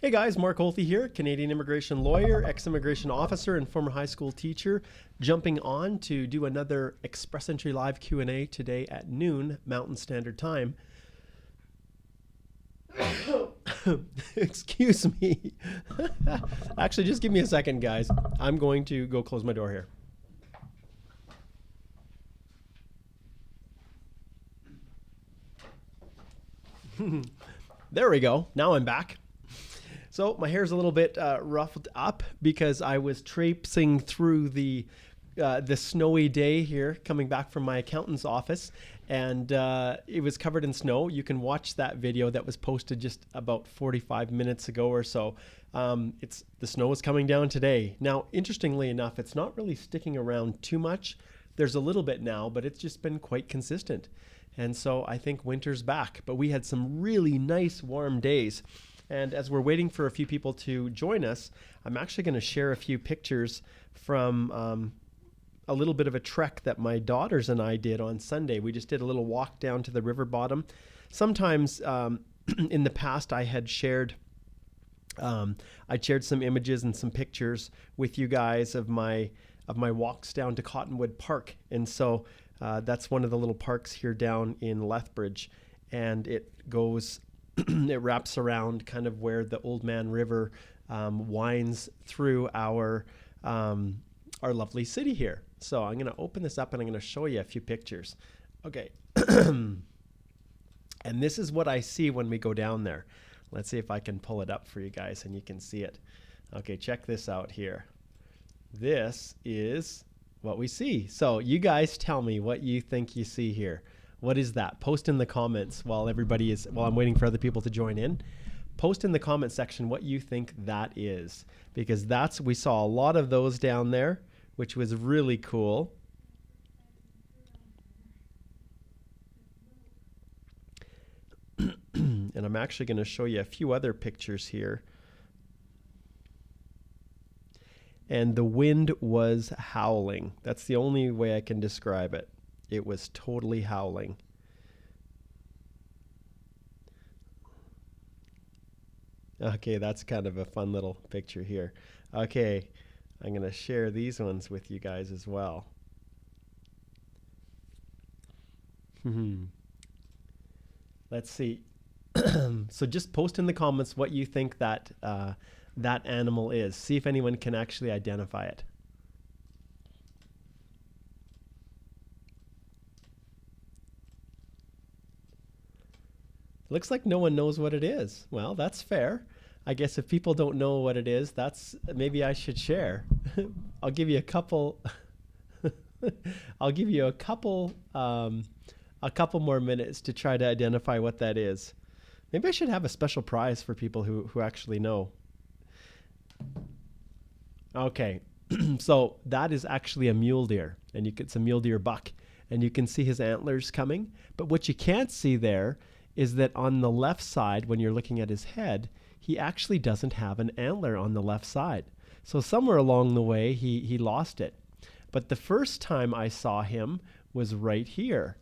Hey guys, Mark Holthe here, Canadian immigration lawyer, ex-immigration officer, and former high school teacher, jumping on to do another Express Entry Live Q&A today at noon Mountain Standard Time. Excuse me. Actually, just give me a second, guys. I'm going to go close my door here. There we go. Now I'm back. So my hair's a little bit ruffled up because I was traipsing through the snowy day here, coming back from my accountant's office, and it was covered in snow. You can watch that video that was posted just about 45 minutes ago or so. The snow is coming down today. Now, interestingly enough, it's not really sticking around too much. There's a little bit now, but it's just been quite consistent. And so I think winter's back, but we had some really nice warm days. And as we're waiting for a few people to join us, I'm actually going to share a few pictures from a little bit of a trek that my daughters and I did on Sunday. We just did a little walk down to the river bottom. Sometimes in the past I had shared some images and some pictures with you guys of my walks down to Cottonwood Park. And so that's one of the little parks here down in Lethbridge, and it goes it wraps around kind of where the Old Man River winds through our lovely city here. So I'm going to open this up and I'm going to show you a few pictures. Okay. And this is what I see when we go down there. Let's see if I can pull it up for you guys and you can see it. Okay, check this out here. This is what we see. So you guys tell me what you think you see here. What is that? Post in the comments while I'm waiting for other people to join in. Post in the comment section what you think that is, because we saw a lot of those down there, which was really cool. And I'm actually going to show you a few other pictures here. And the wind was howling. That's the only way I can describe it. It was totally howling. Okay, that's kind of a fun little picture here. Okay, I'm going to share these ones with you guys as well. Let's see. So just post in the comments what you think that animal is. See if anyone can actually identify it. Looks like no one knows what it is. Well, that's fair. I guess if people don't know what it is, maybe I should share. I'll give you a couple. I'll give you a couple more minutes to try to identify what that is. Maybe I should have a special prize for people who actually know. Okay, so that is actually a mule deer, and it's a mule deer buck, and you can see his antlers coming. But what you can't see there is that on the left side, when you're looking at his head, he actually doesn't have an antler on the left side. So somewhere along the way, he lost it. But the first time I saw him was right here.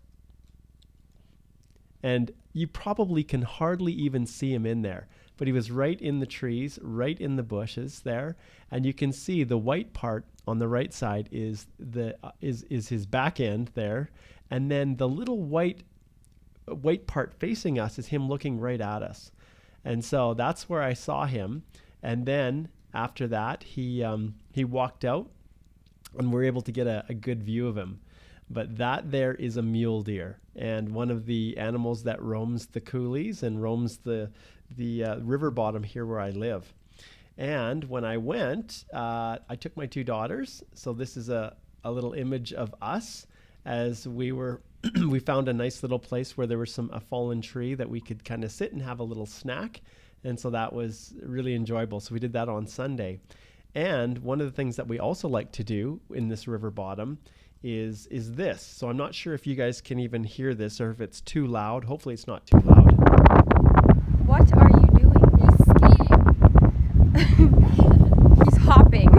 And you probably can hardly even see him in there. But he was right in the trees, right in the bushes there. And you can see the white part on the right side is his back end there. And then the little white part facing us is him looking right at us. And so that's where I saw him. And then after that, he walked out and we're able to get a good view of him. But that there is a mule deer, and one of the animals that roams the coulees and roams the river bottom here where I live. And when I went, I took my two daughters. So this is a little image of us as we found a nice little place where there was a fallen tree that we could kind of sit and have a little snack. And so that was really enjoyable. So we did that on Sunday. And one of the things that we also like to do in this river bottom is this. So I'm not sure if you guys can even hear this or if it's too loud. Hopefully it's not too loud. What are you doing? He's skiing. He's hopping.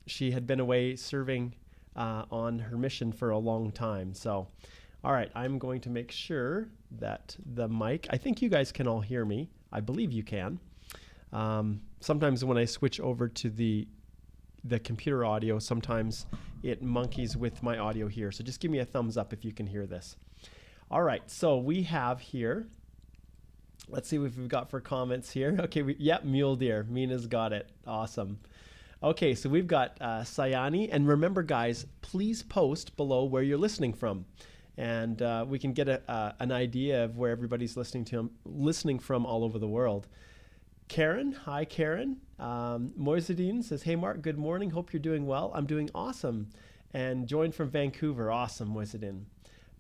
She had been away serving on her mission for a long time. So, all right, I'm going to make sure that the mic, I think you guys can all hear me. I believe you can. Sometimes when I switch over to the computer audio, sometimes it monkeys with my audio here. So just give me a thumbs up if you can hear this. All right, so we have here, let's see what we've got for comments here. Okay, yep, mule deer. Mina's got it. Awesome. Okay, so we've got Sayani. And remember, guys, please post below where you're listening from. And we can get an idea of where everybody's listening from all over the world. Karen, hi Karen. Moisedine says, hey Mark, good morning. Hope you're doing well. I'm doing awesome. And joined from Vancouver. Awesome, Moisedine.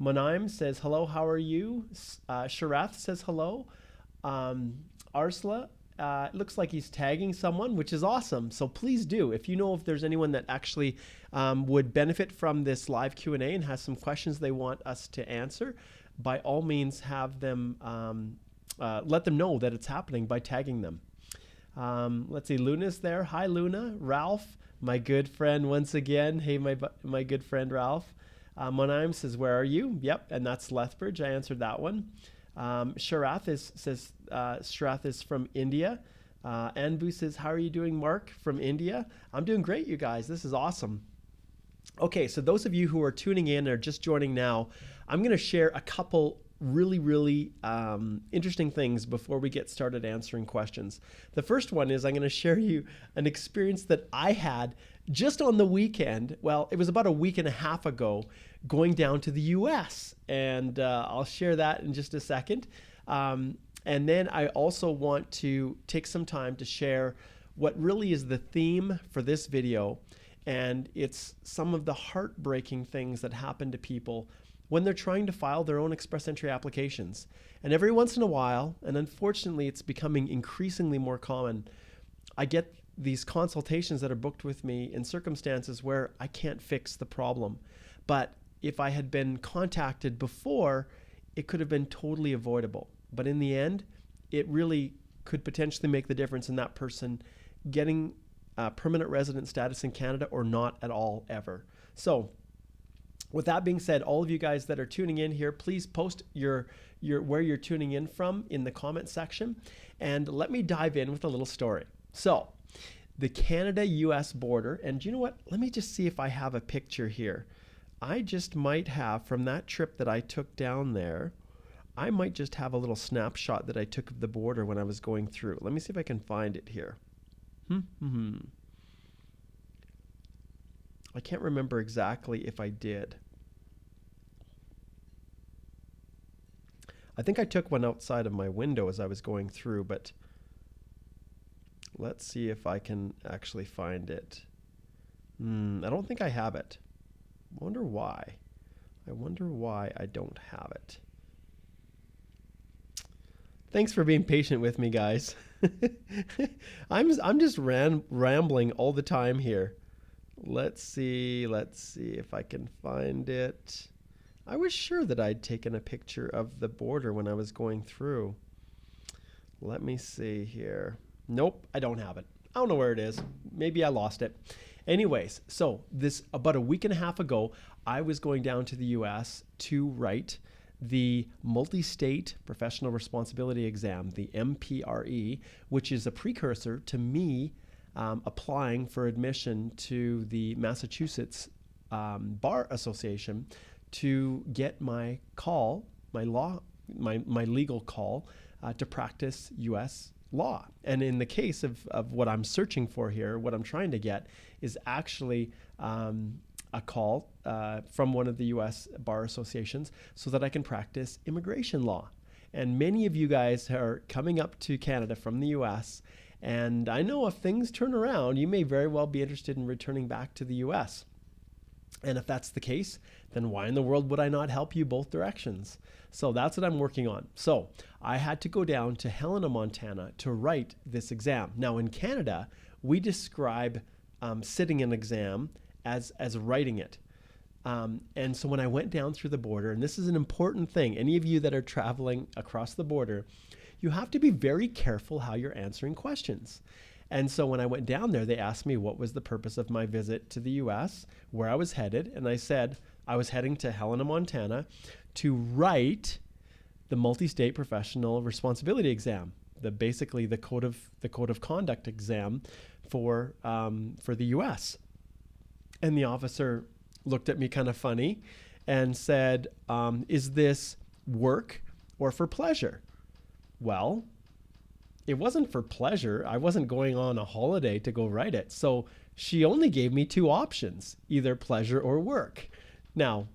Monaim says, hello, how are you? Sharath says hello. Arsla, it looks like he's tagging someone, which is awesome. So please do. If you know if there's anyone that actually would benefit from this live Q&A and has some questions they want us to answer, by all means have them, let them know that it's happening by tagging them. Let's see, Luna's there. Hi, Luna. Ralph, my good friend once again. Hey, my good friend Ralph. Monaim says, where are you? Yep, and that's Lethbridge. I answered that one. Sharath says Sharath is from India. Anbu says, how are you doing, Mark, from India? I'm doing great, you guys. This is awesome. Okay, so those of you who are tuning in or just joining now, I'm going to share a couple really interesting things before we get started answering questions. The first one is I'm going to share you an experience that I had just on the weekend. Well, it was about a week and a half ago, going down to the US, and I'll share that in just a second. And then I also want to take some time to share what really is the theme for this video, and it's some of the heartbreaking things that happen to people when they're trying to file their own express entry applications. And every once in a while, and unfortunately it's becoming increasingly more common, I get these consultations that are booked with me in circumstances where I can't fix the problem. But if I had been contacted before, it could have been totally avoidable. But in the end, it really could potentially make the difference in that person getting permanent resident status in Canada or not at all ever. So with that being said, all of you guys that are tuning in here, please post your where you're tuning in from in the comment section, and let me dive in with a little story. So the Canada-US border, and you know what? Let me just see if I have a picture here. I just might have, from that trip that I took down there, I might just have a little snapshot that I took of the border when I was going through. Let me see if I can find it here. I can't remember exactly if I did. I think I took one outside of my window as I was going through, but let's see if I can actually find it. I don't think I have it. I wonder why. I wonder why I don't have it. Thanks for being patient with me, guys. I'm just rambling all the time here. Let's see if I can find it. I was sure that I'd taken a picture of the border when I was going through. Let me see here. Nope, I don't have it. I don't know where it is. Maybe I lost it. Anyways, so this about a week and a half ago, I was going down to the US to write the multi-state professional responsibility exam, the MPRE, which is a precursor to me applying for admission to the Massachusetts Bar Association to get my call, my legal call to practice U.S. law. And in the case of what I'm searching for here, what I'm trying to get is actually a call from one of the U.S. bar associations so that I can practice immigration law. And many of you guys are coming up to Canada from the U.S., and I know if things turn around, you may very well be interested in returning back to the U.S. And if that's the case, then why in the world would I not help you both directions? So that's what I'm working on. So I had to go down to Helena, Montana to write this exam. Now in Canada, we describe sitting an exam as writing it. And so when I went down through the border, and this is an important thing, any of you that are traveling across the border, you have to be very careful how you're answering questions. And so when I went down there, they asked me what was the purpose of my visit to the US, where I was headed. And I said I was heading to Helena, Montana to write the multi-state professional responsibility exam, basically the code of conduct exam for the US. And the officer looked at me kind of funny and said, is this work or for pleasure? Well, it wasn't for pleasure. I wasn't going on a holiday to go write it. So she only gave me two options, either pleasure or work. Now,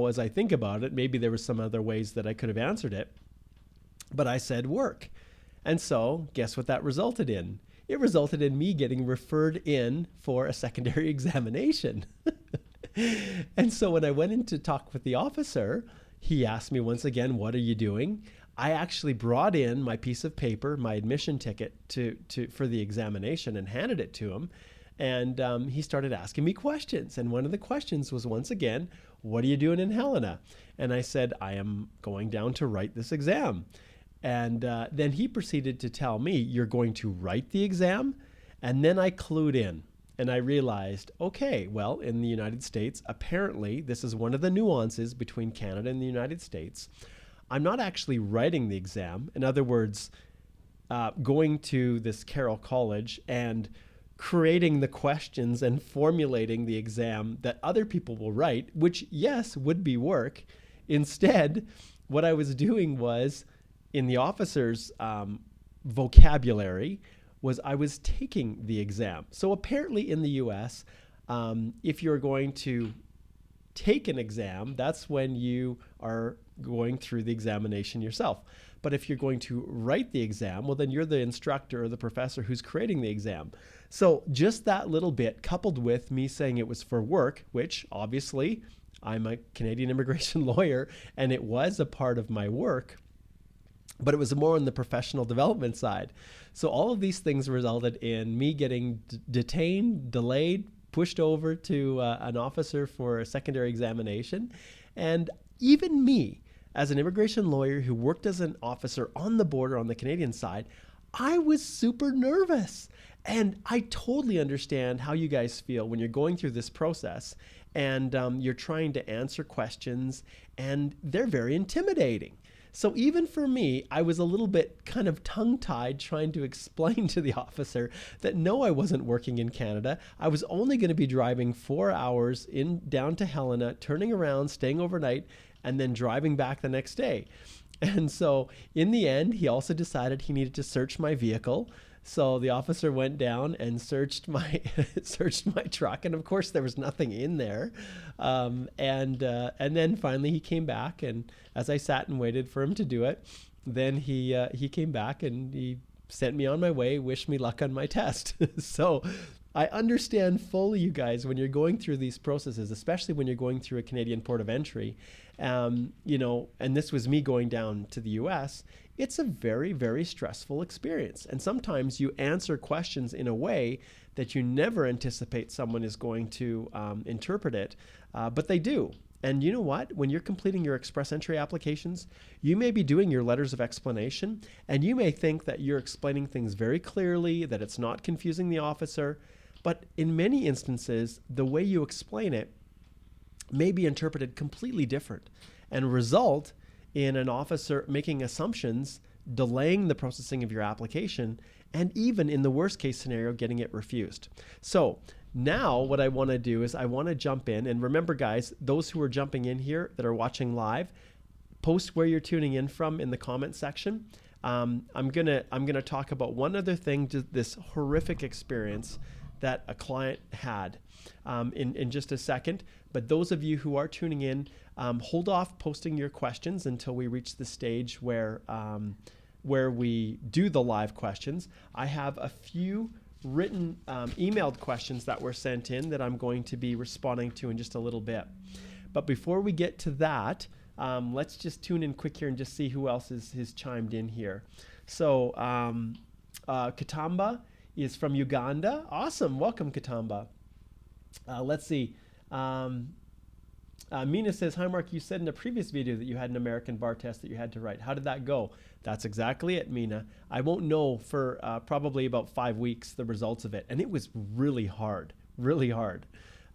as I think about it, maybe there were some other ways that I could have answered it, but I said work. And so guess what that resulted in? It resulted in me getting referred in for a secondary examination. And so when I went in to talk with the officer, he asked me once again, what are you doing? I actually brought in my piece of paper, my admission ticket for the examination, and handed it to him. And he started asking me questions. And one of the questions was, once again, what are you doing in Helena? And I said, I am going down to write this exam. And then he proceeded to tell me, you're going to write the exam? And then I clued in. And I realized, okay, well, in the United States, apparently this is one of the nuances between Canada and the United States. I'm not actually writing the exam. In other words, going to this Carroll College and creating the questions and formulating the exam that other people will write, which, yes, would be work. Instead, what I was doing was, in the officer's vocabulary, was I was taking the exam. So apparently in the US, if you're going to take an exam, that's when you are going through the examination yourself. But if you're going to write the exam, well, then you're the instructor or the professor who's creating the exam. So just that little bit, coupled with me saying it was for work, which obviously I'm a Canadian immigration lawyer, and it was a part of my work, but it was more on the professional development side. So all of these things resulted in me getting detained, delayed, pushed over to an officer for a secondary examination. And even me, as an immigration lawyer who worked as an officer on the border on the Canadian side, I was super nervous. And I totally understand how you guys feel when you're going through this process and you're trying to answer questions, and they're very intimidating. So even for me, I was a little bit kind of tongue-tied trying to explain to the officer that no, I wasn't working in Canada. I was only going to be driving 4 hours down to Helena, turning around, staying overnight, and then driving back the next day. And so in the end, he also decided he needed to search my vehicle. So the officer went down and searched my truck, and of course there was nothing in there. And then finally he came back, and as I sat and waited for him to do it, then he came back and he sent me on my way, wished me luck on my test. So I understand fully, you guys, when you're going through these processes, especially when you're going through a Canadian port of entry, and this was me going down to the US. It's a very, very stressful experience. And sometimes you answer questions in a way that you never anticipate someone is going to interpret it, but they do. And you know what? When you're completing your express entry applications, you may be doing your letters of explanation, and you may think that you're explaining things very clearly, that it's not confusing the officer. But in many instances, the way you explain it may be interpreted completely different and result in an officer making assumptions, delaying the processing of your application, and even in the worst case scenario, getting it refused. So now what I want to do is I want to jump in, and remember guys, those who are jumping in here that are watching live, post where you're tuning in from in the comment section. I'm gonna talk about one other thing, just this horrific experience that a client had in just a second. But those of you who are tuning in, hold off posting your questions until we reach the stage where we do the live questions. I have a few written emailed questions that were sent in that I'm going to be responding to in just a little bit. But before we get to that, let's just tune in quick here and just see who else has chimed in here. So Katamba is from Uganda. Awesome. Welcome, Katamba. Let's see. Mina says, hi, Mark, you said in a previous video that you had an American bar test that you had to write. How did that go? That's exactly it, Mina. I won't know for probably about 5 weeks the results of it. And it was really hard, really hard.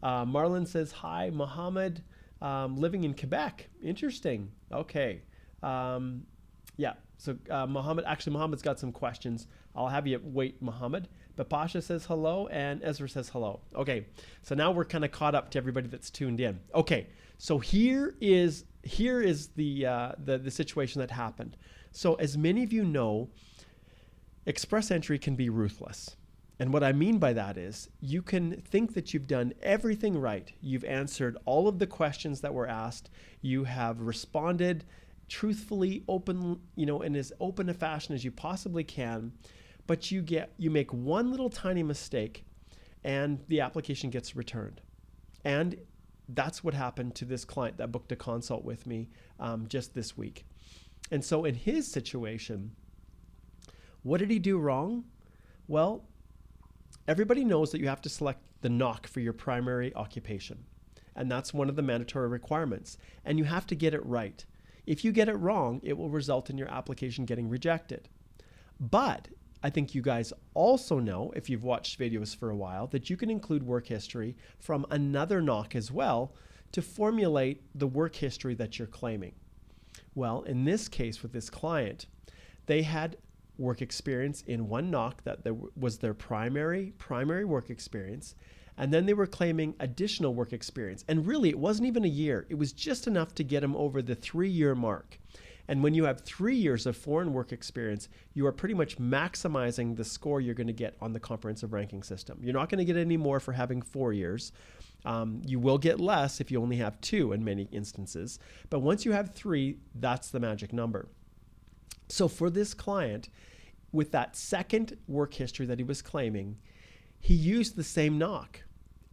Marlon says, hi, Mohammed, living in Quebec. Interesting. Okay. Yeah, so Mohammed's got some questions. I'll have you wait, Mohammed. But Pasha says hello, and Ezra says hello. Okay, so now we're kind of caught up to everybody that's tuned in. Okay, so here is the situation that happened. So as many of you know, express entry can be ruthless. And what I mean by that is you can think that you've done everything right. You've answered all of the questions that were asked. You have responded truthfully, open, in as open a fashion as you possibly can. But you make one little tiny mistake and the application gets returned. And that's what happened to this client that booked a consult with me just this week. And so in his situation, what did he do wrong? Well, everybody knows that you have to select the NOC for your primary occupation. And that's one of the mandatory requirements. And you have to get it right. If you get it wrong, it will result in your application getting rejected. But I think you guys also know, if you've watched videos for a while, that you can include work history from another NOC as well to formulate the work history that you're claiming. Well, in this case with this client, they had work experience in one NOC that was their primary work experience, and then they were claiming additional work experience. And really, it wasn't even a year. It was just enough to get them over the 3-year mark. And when you have 3 years of foreign work experience, you are pretty much maximizing the score you're going to get on the comprehensive ranking system. You're not going to get any more for having 4 years. You will get less if you only have 2 in many instances. But once you have 3, that's the magic number. So for this client, with that second work history that he was claiming, he used the same NOC.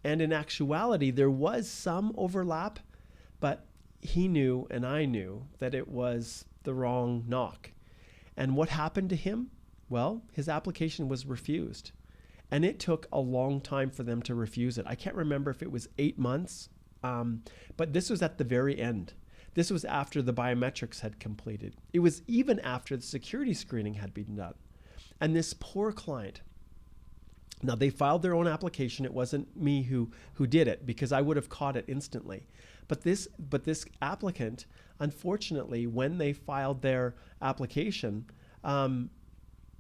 And in actuality, there was some overlap, but he knew and I knew that it was the wrong NOC. And what happened to him? Well, his application was refused. And it took a long time for them to refuse it. I can't remember if it was 8 months, but this was at the very end. This was after the biometrics had completed. It was even after the security screening had been done. And this poor client, now they filed their own application. It wasn't me who did it, because I would have caught it instantly. But this applicant, unfortunately, when they filed their application,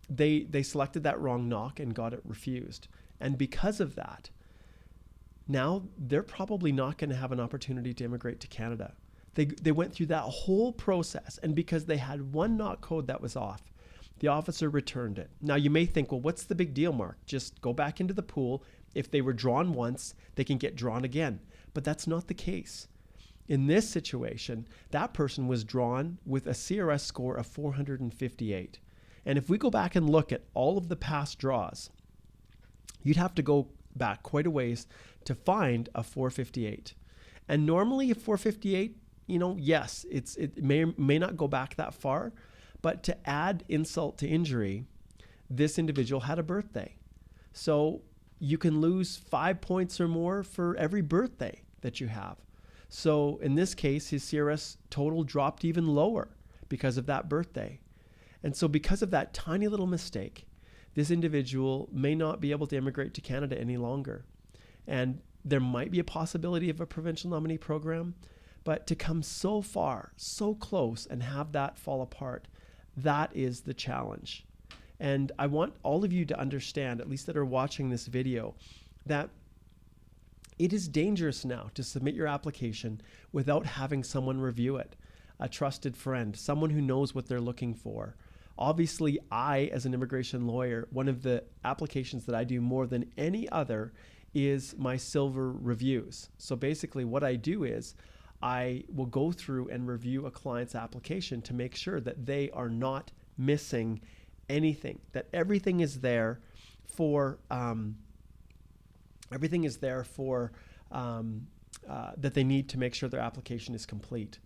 they selected that wrong NOC and got it refused. And because of that, now they're probably not going to have an opportunity to immigrate to Canada. They went through that whole process, and because they had one NOC code that was off, the officer returned it. Now you may think, well, what's the big deal, Mark? Just go back into the pool. If they were drawn once, they can get drawn again. But that's not the case. In this situation, that person was drawn with a CRS score of 458. And if we go back and look at all of the past draws, you'd have to go back quite a ways to find a 458. And normally a 458, yes, it may not go back that far, but to add insult to injury, this individual had a birthday. So you can lose 5 points or more for every birthday that you have. So in this case, his CRS total dropped even lower because of that birthday. And so because of that tiny little mistake, this individual may not be able to immigrate to Canada any longer. And there might be a possibility of a provincial nominee program, but to come so far, so close, and have that fall apart, that is the challenge. And I want all of you to understand, at least that are watching this video, that it is dangerous now to submit your application without having someone review it, a trusted friend, someone who knows what they're looking for. Obviously, I, as an immigration lawyer, one of the applications that I do more than any other is my silver reviews. So basically what I do is I will go through and review a client's application to make sure that they are not missing anything, that everything is there for that they need to make sure their application is complete.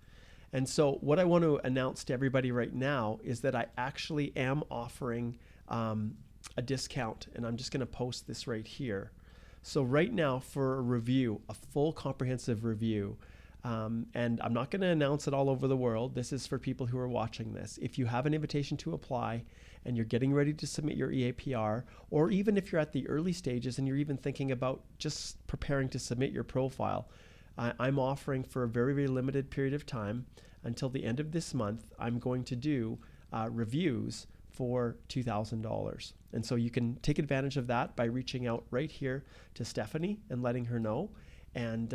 And so what I want to announce to everybody right now is that I actually am offering a discount, and I'm just going to post this right here. So right now for a review, a full comprehensive review, And I'm not going to announce it all over the world. This is for people who are watching this. If you have an invitation to apply and you're getting ready to submit your EAPR, or even if you're at the early stages and you're even thinking about just preparing to submit your profile, I'm offering for a very, very limited period of time until the end of this month, I'm going to do reviews for $2,000. And so you can take advantage of that by reaching out right here to Stephanie and letting her know. And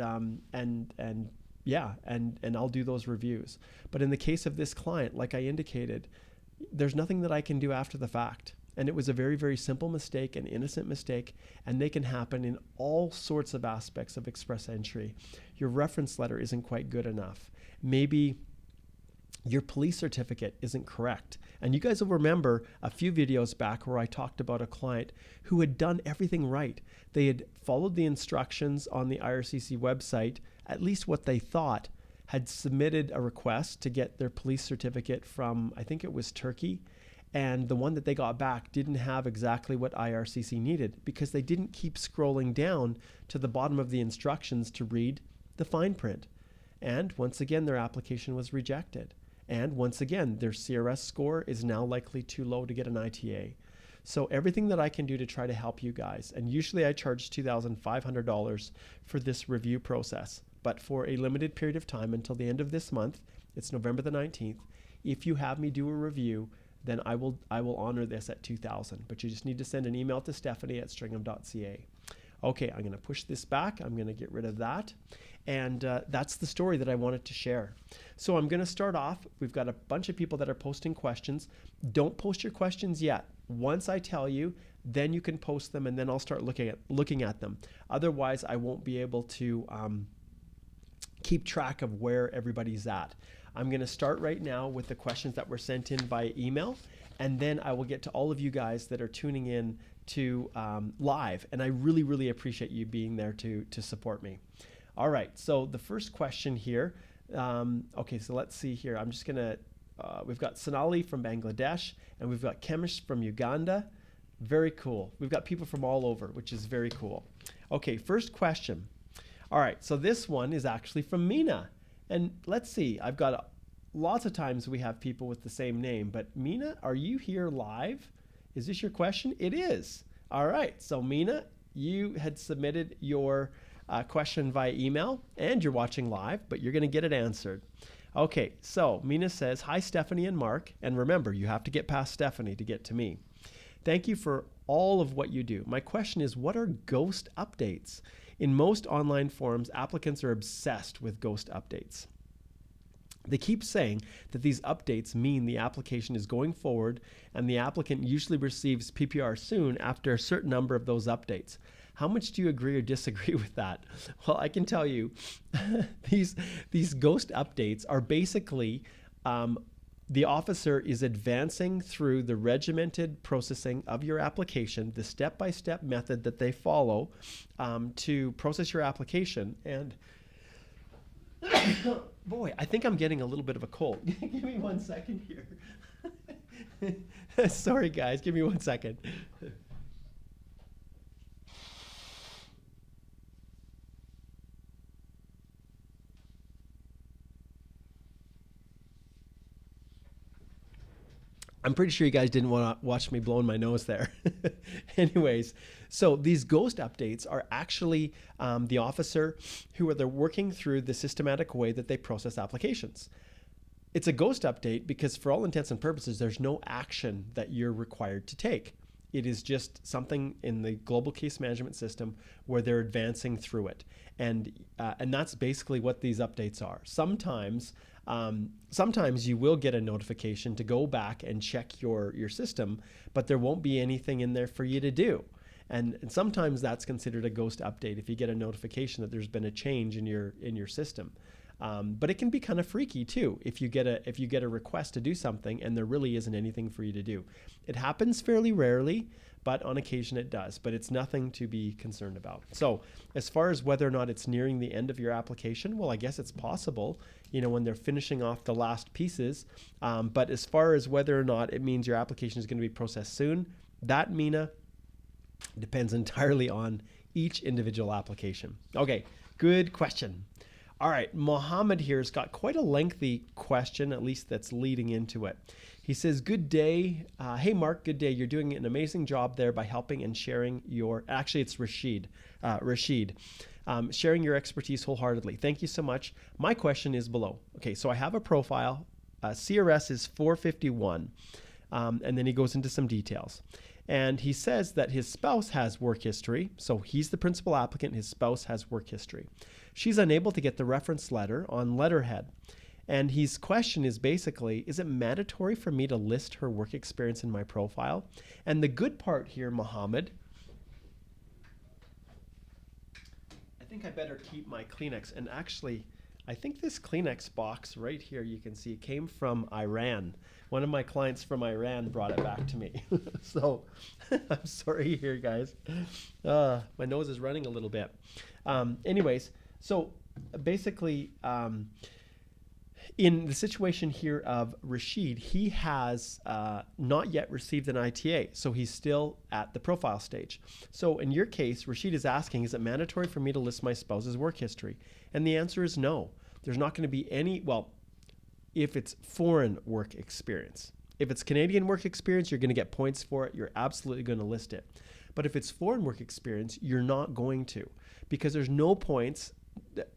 I'll do those reviews. But in the case of this client, like I indicated, there's nothing that I can do after the fact. And it was a very, very simple mistake, an innocent mistake, and they can happen in all sorts of aspects of express entry. Your reference letter isn't quite good enough. Maybe your police certificate isn't correct. And you guys will remember a few videos back where I talked about a client who had done everything right. They had followed the instructions on the IRCC website, at least what they thought, had submitted a request to get their police certificate from, I think it was Turkey, and the one that they got back didn't have exactly what IRCC needed because they didn't keep scrolling down to the bottom of the instructions to read the fine print. And once again, their application was rejected. And once again, their CRS score is now likely too low to get an ITA. So everything that I can do to try to help you guys, and usually I charge $2,500 for this review process, but for a limited period of time until the end of this month, it's November the 19th, if you have me do a review, then I will honor this at $2,000. But you just need to send an email to Stephanie@stringham.ca. Okay, I'm going to push this back. I'm going to get rid of that. And that's the story that I wanted to share. So I'm going to start off. We've got a bunch of people that are posting questions. Don't post your questions yet. Once I tell you, then you can post them, and then I'll start looking at them. Otherwise, I won't be able to keep track of where everybody's at. I'm going to start right now with the questions that were sent in by email, and then I will get to all of you guys that are tuning in to live. And I really, really appreciate you being there to support me. All right, so the first question here. Okay, so let's see here. I'm just going to, we've got Sonali from Bangladesh, and we've got Kemish from Uganda. Very cool. We've got people from all over, which is very cool. Okay, first question. All right, so this one is actually from Mina. And let's see, I've got lots of times we have people with the same name, but Mina, are you here live? Is this your question? It is. All right, so Mina, you had submitted your question via email, and you're watching live, but you're going to get it answered. Okay, so Mina says, hi, Stephanie and Mark. And remember, you have to get past Stephanie to get to me. Thank you for all of what you do. My question is, what are ghost updates? In most online forums, applicants are obsessed with ghost updates. They keep saying that these updates mean the application is going forward, and the applicant usually receives PPR soon after a certain number of those updates. How much do you agree or disagree with that? Well, I can tell you, these ghost updates are basically the officer is advancing through the regimented processing of your application, the step-by-step method that they follow to process your application. And boy, I think I'm getting a little bit of a cold. Give me 1 second here. Sorry, guys. Give me 1 second. I'm pretty sure you guys didn't want to watch me blowing my nose there. Anyways, so these ghost updates are actually the officer who they're working through the systematic way that they process applications. It's a ghost update because for all intents and purposes, there's no action that you're required to take. It is just something in the global case management system where they're advancing through it. And that's basically what these updates are. Sometimes you will get a notification to go back and check your system, but there won't be anything in there for you to do. And sometimes that's considered a ghost update if you get a notification that there's been a change in your system. But it can be kind of freaky too if you get a request to do something and there really isn't anything for you to do. It happens fairly rarely, but on occasion it does. But it's nothing to be concerned about. So as far as whether or not it's nearing the end of your application, well, I guess it's possible, when they're finishing off the last pieces. But as far as whether or not it means your application is going to be processed soon, that, Mina, depends entirely on each individual application. Okay, good question. All right, Mohammed here has got quite a lengthy question, at least that's leading into it. He says, good day. Hey, Mark, good day. You're doing an amazing job there by helping and sharing your, actually, it's Rashid. Sharing your expertise wholeheartedly. Thank you so much. My question is below. Okay, so I have a profile. CRS is 451. And then he goes into some details. And he says that his spouse has work history. So he's the principal applicant. His spouse has work history. She's unable to get the reference letter on letterhead. And his question is basically, is it mandatory for me to list her work experience in my profile? And the good part here, Mohammed, I think I better keep my Kleenex. And actually, I think this Kleenex box right here, you can see, came from Iran. One of my clients from Iran brought it back to me. So I'm sorry here, guys. My nose is running a little bit. Anyways, so basically, in the situation here of Rashid, he has not yet received an ITA, so he's still at the profile stage. So in your case, Rashid is asking, is it mandatory for me to list my spouse's work history? And the answer is no. There's not going to be any, well, if it's foreign work experience. If it's Canadian work experience, you're going to get points for it. You're absolutely going to list it. But if it's foreign work experience, you're not going to, because there's no points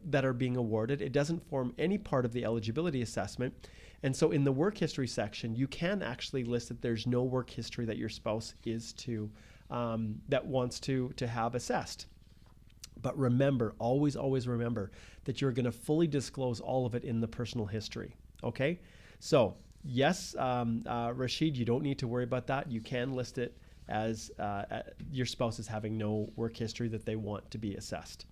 that are being awarded. It doesn't form any part of the eligibility assessment. And so in the work history section, you can actually list that there's no work history that your spouse is to, that wants to have assessed. But remember, always, always remember that you're going to fully disclose all of it in the personal history. Okay? So yes, Rashid, you don't need to worry about that. You can list it as your spouse is having no work history that they want to be assessed.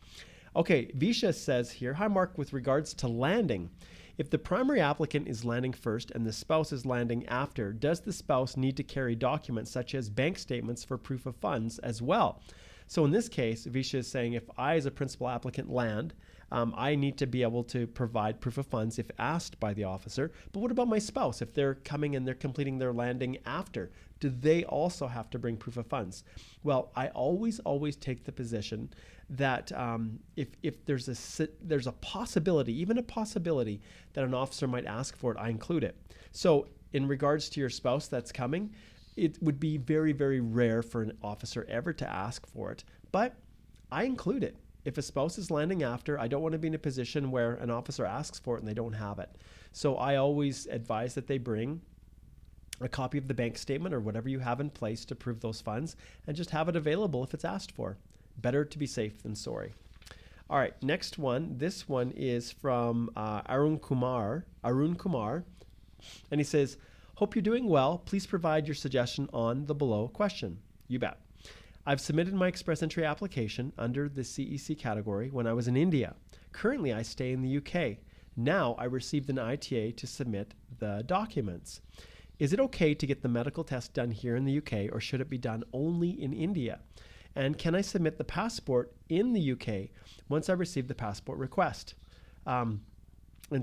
Okay, Visha says here, hi Mark, with regards to landing, if the primary applicant is landing first and the spouse is landing after, does the spouse need to carry documents such as bank statements for proof of funds as well? So in this case, Visha is saying if I as a principal applicant land, I need to be able to provide proof of funds if asked by the officer. But what about my spouse? If they're coming and they're completing their landing after, do they also have to bring proof of funds? Well, I always take the position that if there's a possibility, even a possibility that an officer might ask for it, I include it. So in regards to your spouse that's coming, it would be very, very rare for an officer ever to ask for it, but I include it. If a spouse is landing after, I don't want to be in a position where an officer asks for it and they don't have it. So I always advise that they bring a copy of the bank statement or whatever you have in place to prove those funds and just have it available if it's asked for. Better to be safe than sorry. All right, next one. This one is from Arun Kumar. And he says, hope you're doing well. Please provide your suggestion on the below question. You bet. I've submitted my express entry application under the CEC category when I was in India. Currently, I stay in the UK. Now I received an ITA to submit the documents. Is it okay to get the medical test done here in the UK, or should it be done only in India? And can I submit the passport in the UK once I receive the passport request? And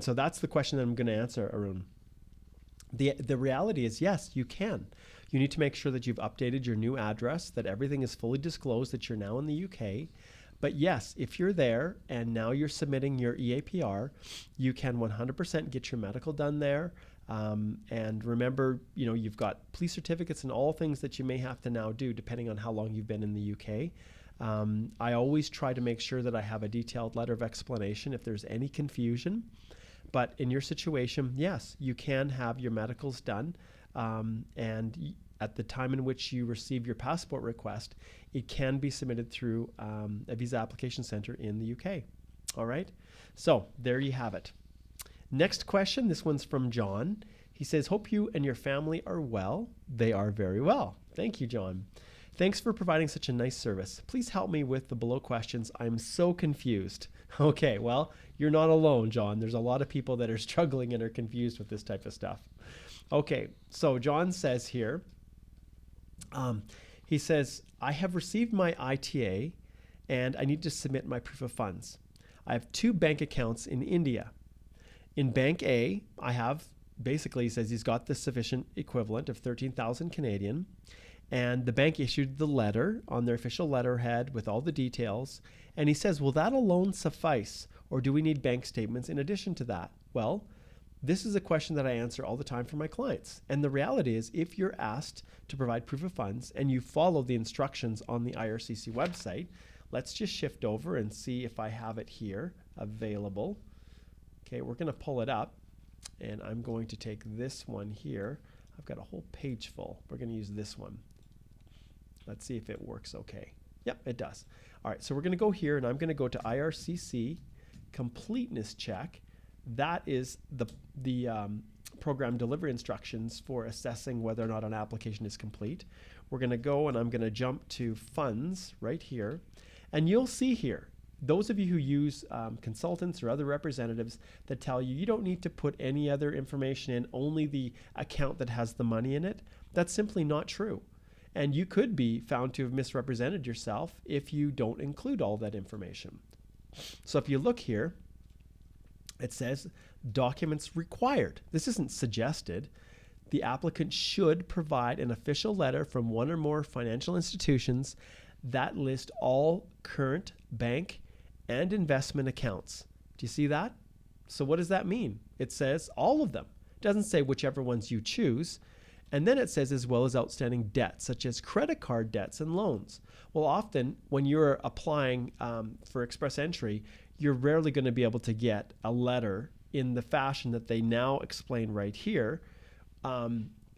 so that's the question that I'm going to answer, Arun. The reality is, yes, you can. You need to make sure that you've updated your new address, that everything is fully disclosed, that you're now in the UK. But yes, if you're there and now you're submitting your EAPR, you can 100% get your medical done there. And remember, you've got police certificates and all things that you may have to now do depending on how long you've been in the UK. I always try to make sure that I have a detailed letter of explanation if there's any confusion. But in your situation, yes, you can have your medicals done. And at the time in which you receive your passport request, it can be submitted through a visa application center in the UK. All right. So there you have it. Next question. This one's from John. He says, hope you and your family are well. They are very well. Thank you, John. Thanks for providing such a nice service. Please help me with the below questions. I'm so confused. Okay, well, you're not alone, John. There's a lot of people that are struggling and are confused with this type of stuff. Okay, so John says here, he says, I have received my ITA and I need to submit my proof of funds. I have 2 bank accounts in India. In Bank A, I have, basically, he says he's got the sufficient equivalent of 13,000 Canadian. And the bank issued the letter on their official letterhead with all the details. And he says, will that alone suffice? or do we need bank statements in addition to that? Well, this is a question that I answer all the time for my clients. And the reality is, if you're asked to provide proof of funds and you follow the instructions on the IRCC website, let's just shift over and see if I have it here available. Okay, we're going to pull it up, and I'm going to take this one here. I've got a whole page full. We're going to use this one. Let's see if it works okay. Yep, it does. All right, so we're going to go here, and I'm going to go to IRCC completeness check. That is the program delivery instructions for assessing whether or not an application is complete. We're going to go, and I'm going to jump to funds right here. And you'll see here, those of you who use consultants or other representatives that tell you don't need to put any other information in, only the account that has the money in it, that's simply not true. And you could be found to have misrepresented yourself if you don't include all that information. So if you look here, it says documents required. This isn't suggested. The applicant should provide an official letter from one or more financial institutions that list all current bank and investment accounts. Do you see that? So what does that mean? It says all of them. It doesn't say whichever ones you choose. And then it says as well as outstanding debts, such as credit card debts and loans. Well, often when you're applying for express entry, you're rarely going to be able to get a letter in the fashion that they now explain right here.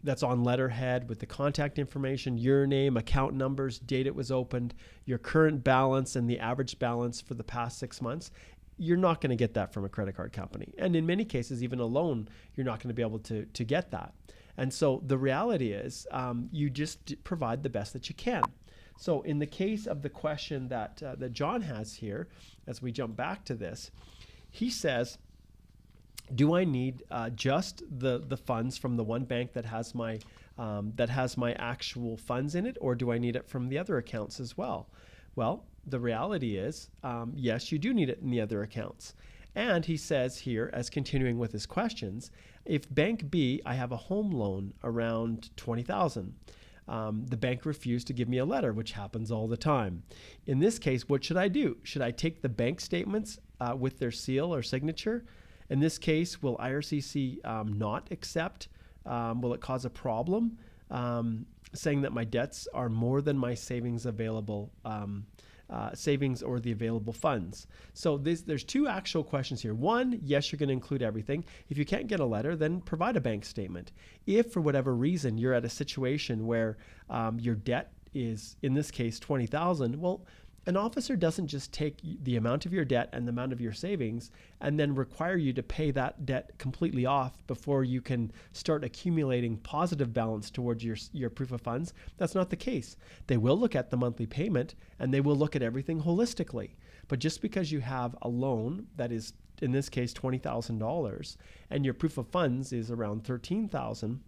That's on letterhead with the contact information, your name, account numbers, date it was opened, your current balance, and the average balance for the past 6 months. You're not going to get that from a credit card company. And in many cases, even a loan, you're not going to be able to get that. And so the reality is you just provide the best that you can. So in the case of the question that John has here, as we jump back to this, he says, do I need just the funds from the one bank that has my actual funds in it, or do I need it from the other accounts as well? Well, the reality is, yes, you do need it in the other accounts. And he says here, as continuing with his questions, if Bank B, I have a home loan around $20,000. The bank refused to give me a letter, which happens all the time. In this case, what should I do? Should I take the bank statements with their seal or signature? In this case, will IRCC not accept? Will it cause a problem? Saying that my debts are more than my savings available, savings or the available funds. So there's two actual questions here. One, yes, you're going to include everything. If you can't get a letter, then provide a bank statement. If for whatever reason you're at a situation where your debt is, in this case, $20,000, well, an officer doesn't just take the amount of your debt and the amount of your savings and then require you to pay that debt completely off before you can start accumulating positive balance towards your proof of funds. That's not the case. They will look at the monthly payment and they will look at everything holistically. But just because you have a loan that is, in this case, $20,000 and your proof of funds is around $13,000,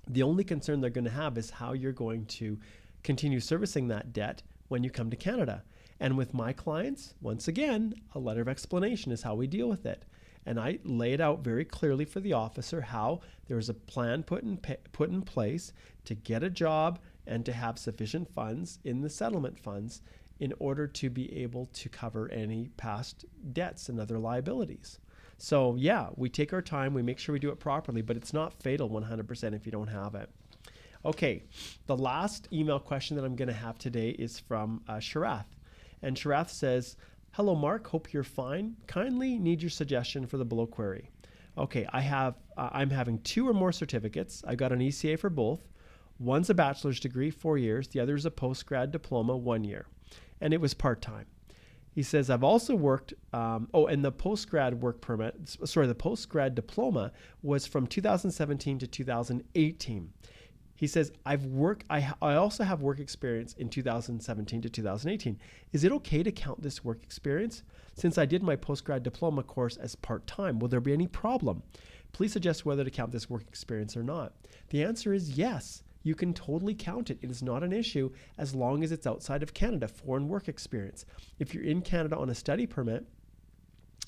the only concern they're going to have is how you're going to continue servicing that debt when you come to Canada. And with my clients, once again, a letter of explanation is how we deal with it. And I lay it out very clearly for the officer how there is a plan put in place to get a job and to have sufficient funds in the settlement funds in order to be able to cover any past debts and other liabilities. So yeah, we take our time, we make sure we do it properly, but it's not fatal 100% if you don't have it. Okay, the last email question that I'm going to have today is from Sharath. And Sharath says, hello, Mark. Hope you're fine. Kindly need your suggestion for the below query. Okay, I'm having 2 or more certificates. I got an ECA for both. One's a bachelor's degree, 4 years. The other is a post-grad diploma, 1 year. And it was part-time. He says, I've also worked, and the post-grad the post-grad diploma was from 2017 to 2018. He says, I also have work experience in 2017 to 2018. Is it okay to count this work experience? Since I did my postgrad diploma course as part-time, will there be any problem? Please suggest whether to count this work experience or not. The answer is yes. You can totally count it. It is not an issue as long as it's outside of Canada, foreign work experience. If you're in Canada on a study permit,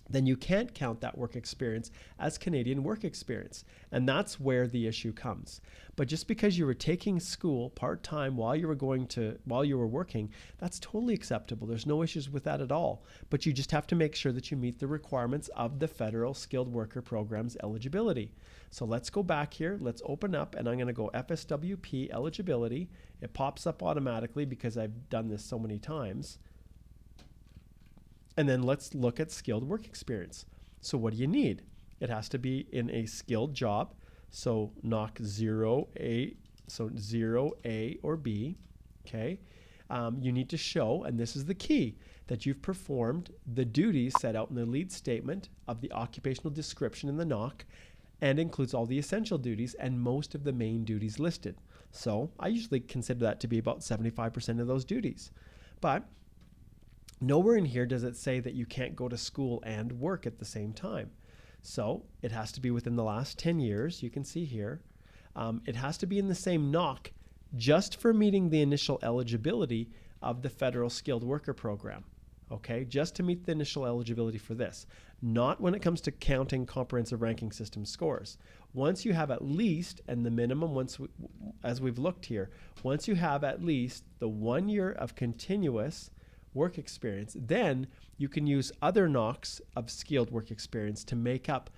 then you can't count that work experience as Canadian work experience. And that's where the issue comes. But just because you were taking school part-time while you were working, that's totally acceptable. There's no issues with that at all. But you just have to make sure that you meet the requirements of the Federal Skilled Worker Program's eligibility. So let's go back here. Let's open up, and I'm going to go FSWP eligibility. It pops up automatically because I've done this so many times. And then let's look at skilled work experience. So what do you need? It has to be in a skilled job. So knock 0A, so 0A or B, okay? You need to show, and this is the key, that you've performed the duties set out in the lead statement of the occupational description in the knock, and includes all the essential duties and most of the main duties listed. So I usually consider that to be about 75% of those duties. But nowhere in here does it say that you can't go to school and work at the same time. So it has to be within the last 10 years. You can see here. It has to be in the same knock just for meeting the initial eligibility of the Federal Skilled Worker Program. Okay, just to meet the initial eligibility for this. Not when it comes to counting comprehensive ranking system scores. Once you have at least, and the minimum, as we've looked here, once you have at least the 1 year of continuous work experience, then you can use other knocks of skilled work experience to make up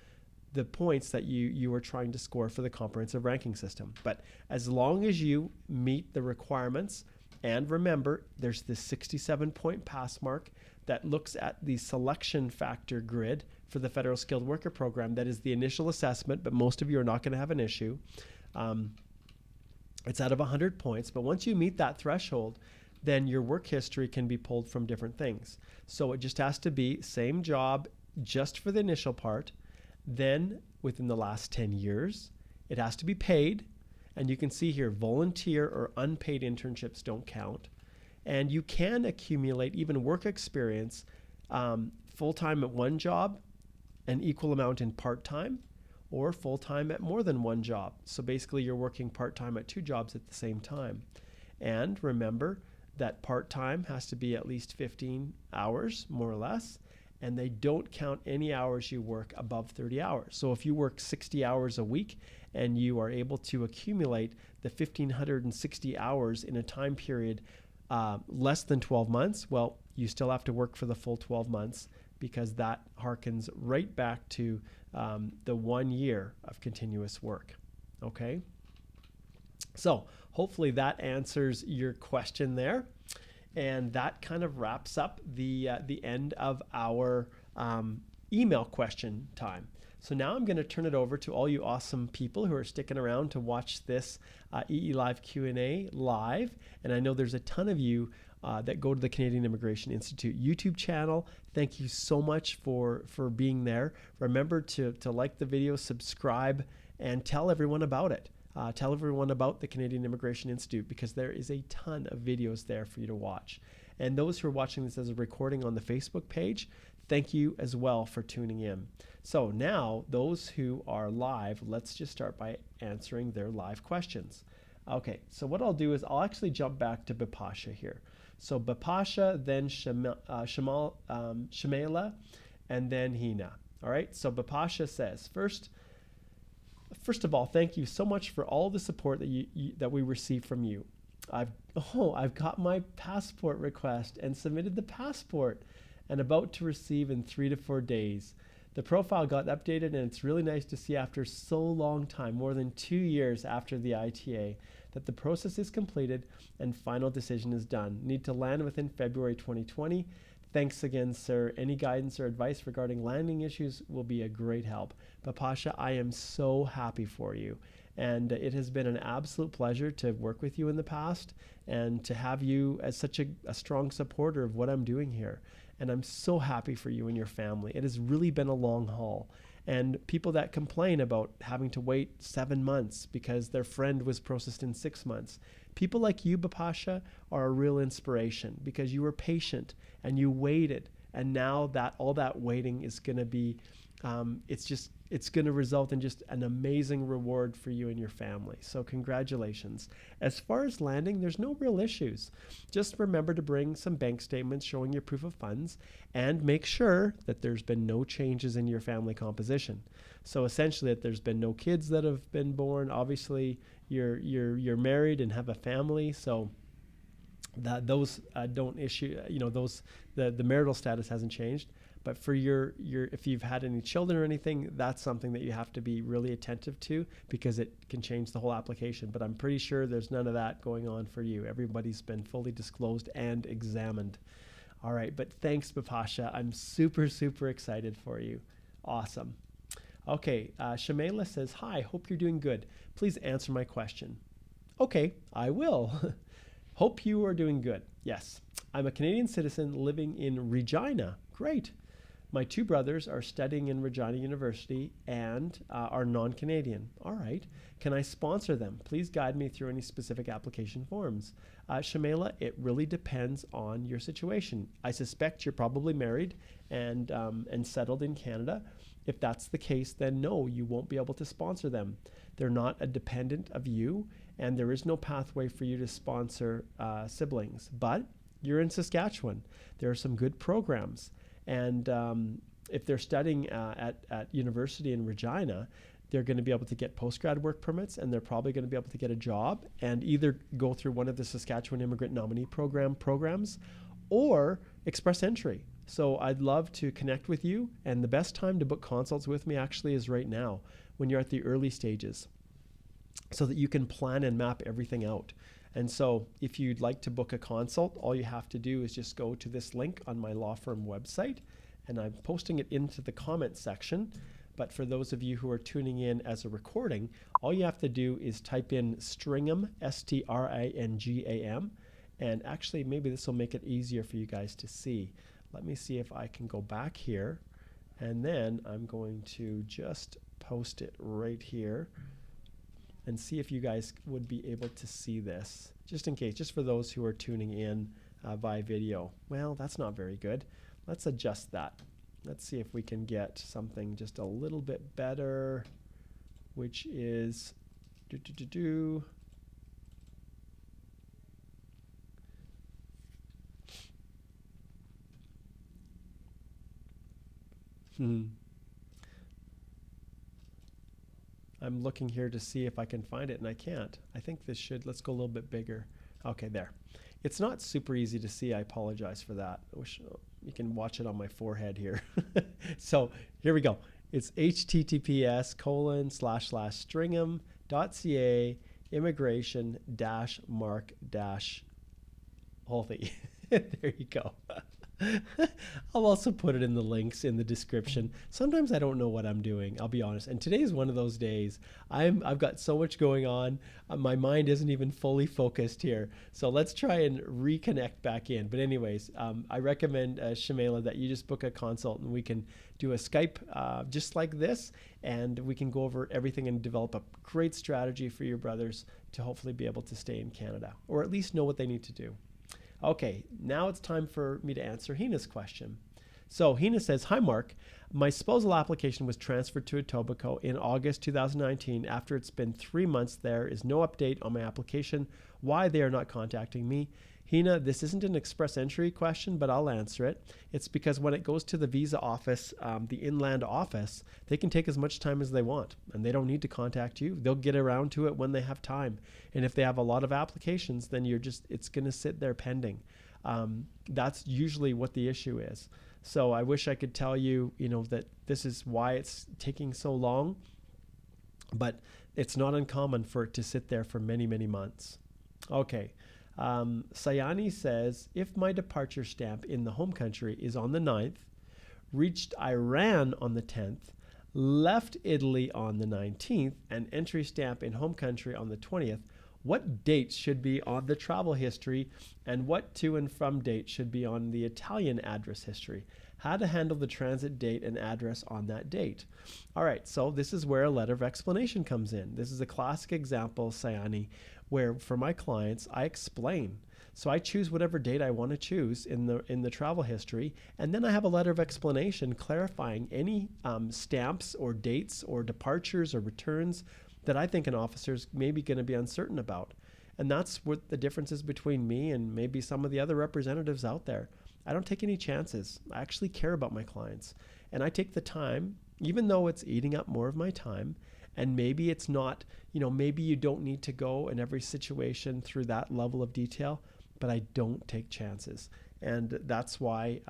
the points that you are trying to score for the comprehensive ranking system. But as long as you meet the requirements, and remember, there's this 67-point pass mark that looks at the selection factor grid for the Federal Skilled Worker Program. That is the initial assessment, but most of you are not going to have an issue. It's out of 100 points, but once you meet that threshold, then your work history can be pulled from different things. So it just has to be same job just for the initial part. Then within the last 10 years, it has to be paid. And you can see here, volunteer or unpaid internships don't count. And you can accumulate even work experience full-time at one job, an equal amount in part-time, or full-time at more than one job. So basically you're working part-time at two jobs at the same time. And remember that part-time has to be at least 15 hours, more or less, and they don't count any hours you work above 30 hours. So if you work 60 hours a week and you are able to accumulate the 1,560 hours in a time period less than 12 months, well, you still have to work for the full 12 months because that harkens right back to the 1 year of continuous work, okay? So hopefully that answers your question there. And that kind of wraps up the end of our email question time. So now I'm going to turn it over to all you awesome people who are sticking around to watch this EE Live Q&A live. And I know there's a ton of you that go to the Canadian Immigration Institute YouTube channel. Thank you so much for being there. Remember to like the video, subscribe, and tell everyone about it. Tell everyone about the Canadian Immigration Institute because there is a ton of videos there for you to watch. And those who are watching this as a recording on the Facebook page, thank you as well for tuning in. So now, those who are live, let's just start by answering their live questions. Okay, so what I'll do is I'll actually jump back to Bipasha here. So Bipasha, then Shamela, and then Hina. All right, so Bipasha says, First of all, thank you so much for all the support that we received from you. I've got my passport request and submitted the passport and about to receive in 3 to 4 days. The profile got updated and it's really nice to see after so long time, more than 2 years after the ITA, that the process is completed and final decision is done. Need to land within February 2020. Thanks again, sir. Any guidance or advice regarding landing issues will be a great help. Bipasha, I am so happy for you. And it has been an absolute pleasure to work with you in the past and to have you as such a strong supporter of what I'm doing here. And I'm so happy for you and your family. It has really been a long haul. And people that complain about having to wait 7 months because their friend was processed in 6 months. People like you, Bipasha, are a real inspiration because you were patient and you waited. And now that all that waiting is going to be, it's just it's going to result in just an amazing reward for you and your family. So congratulations. As far as landing, there's no real issues. Just remember to bring some bank statements showing your proof of funds and make sure that there's been no changes in your family composition. So essentially that there's been no kids that have been born. Obviously you're married and have a family, so that those don't issue, those the marital status hasn't changed. But for your if you've had any children or anything, that's something that you have to be really attentive to, because it can change the whole application. But I'm pretty sure there's none of that going on for you. Everybody's been fully disclosed and examined. All right, but thanks, Bipasha. I'm super, super excited for you. Awesome. Okay, Shamela says, hi, hope you're doing good. Please answer my question. Okay, I will. Hope you are doing good. Yes, I'm a Canadian citizen living in Regina. Great. My two brothers are studying in Regina University and are non-Canadian. All right. Can I sponsor them? Please guide me through any specific application forms. Shamela, it really depends on your situation. I suspect you're probably married and settled in Canada. If that's the case, then no, you won't be able to sponsor them. They're not a dependent of you, and there is no pathway for you to sponsor siblings. But you're in Saskatchewan. There are some good programs. And if they're studying at university in Regina, they're going to be able to get postgrad work permits, and they're probably going to be able to get a job and either go through one of the Saskatchewan Immigrant Nominee programs or express entry. So I'd love to connect with you, and the best time to book consults with me actually is right now when you're at the early stages, so that you can plan and map everything out. And so if you'd like to book a consult, all you have to do is just go to this link on my law firm website, and I'm posting it into the comments section. But for those of you who are tuning in as a recording, all you have to do is type in Stringham, Stringam, and actually maybe this will make it easier for you guys to see. Let me see if I can go back here, and then I'm going to just post it right here and see if you guys would be able to see this, just in case, just for those who are tuning in via video. Well, that's not very good. Let's adjust that. Let's see if we can get something just a little bit better, which is I'm looking here to see if I can find it, and I can't. I think this should, let's go a little bit bigger. Okay, there. It's not super easy to see. I apologize for that. I wish you can watch it on my forehead here. So here we go. It's https://stringham.ca immigration-mark-Holthy. There you go. I'll also put it in the links in the description. Sometimes I don't know what I'm doing, I'll be honest. And today is one of those days. I've got so much going on. My mind isn't even fully focused here. So let's try and reconnect back in. But anyways, I recommend, Shamela, that you just book a consult and we can do a Skype just like this. And we can go over everything and develop a great strategy for your brothers to hopefully be able to stay in Canada, or at least know what they need to do. Okay, now it's time for me to answer Hina's question. So Hina says, hi Mark, my spousal application was transferred to Etobicoke in August 2019. After it's been 3 months, there is no update on my application. Why they are not contacting me? Hina, this isn't an express entry question, but I'll answer it. It's because when it goes to the visa office, the inland office, they can take as much time as they want, and they don't need to contact you. They'll get around to it when they have time. And if they have a lot of applications, then it's going to sit there pending. That's usually what the issue is. So I wish I could tell you, that this is why it's taking so long, but it's not uncommon for it to sit there for many, many months. Okay. Sayani says, if my departure stamp in the home country is on the 9th, reached Iran on the 10th, left Italy on the 19th, and entry stamp in home country on the 20th, what dates should be on the travel history, and what to and from date should be on the Italian address history? How to handle the transit date and address on that date. All right, so this is where a letter of explanation comes in. This is a classic example, Sayani, where for my clients, I explain. So I choose whatever date I want to choose in the travel history, and then I have a letter of explanation clarifying any stamps or dates or departures or returns that I think an officer is maybe going to be uncertain about. And that's what the difference is between me and maybe some of the other representatives out there. I don't take any chances. I actually care about my clients. And I take the time, even though it's eating up more of my time, and maybe it's not, maybe you don't need to go in every situation through that level of detail, but I don't take chances. And that's why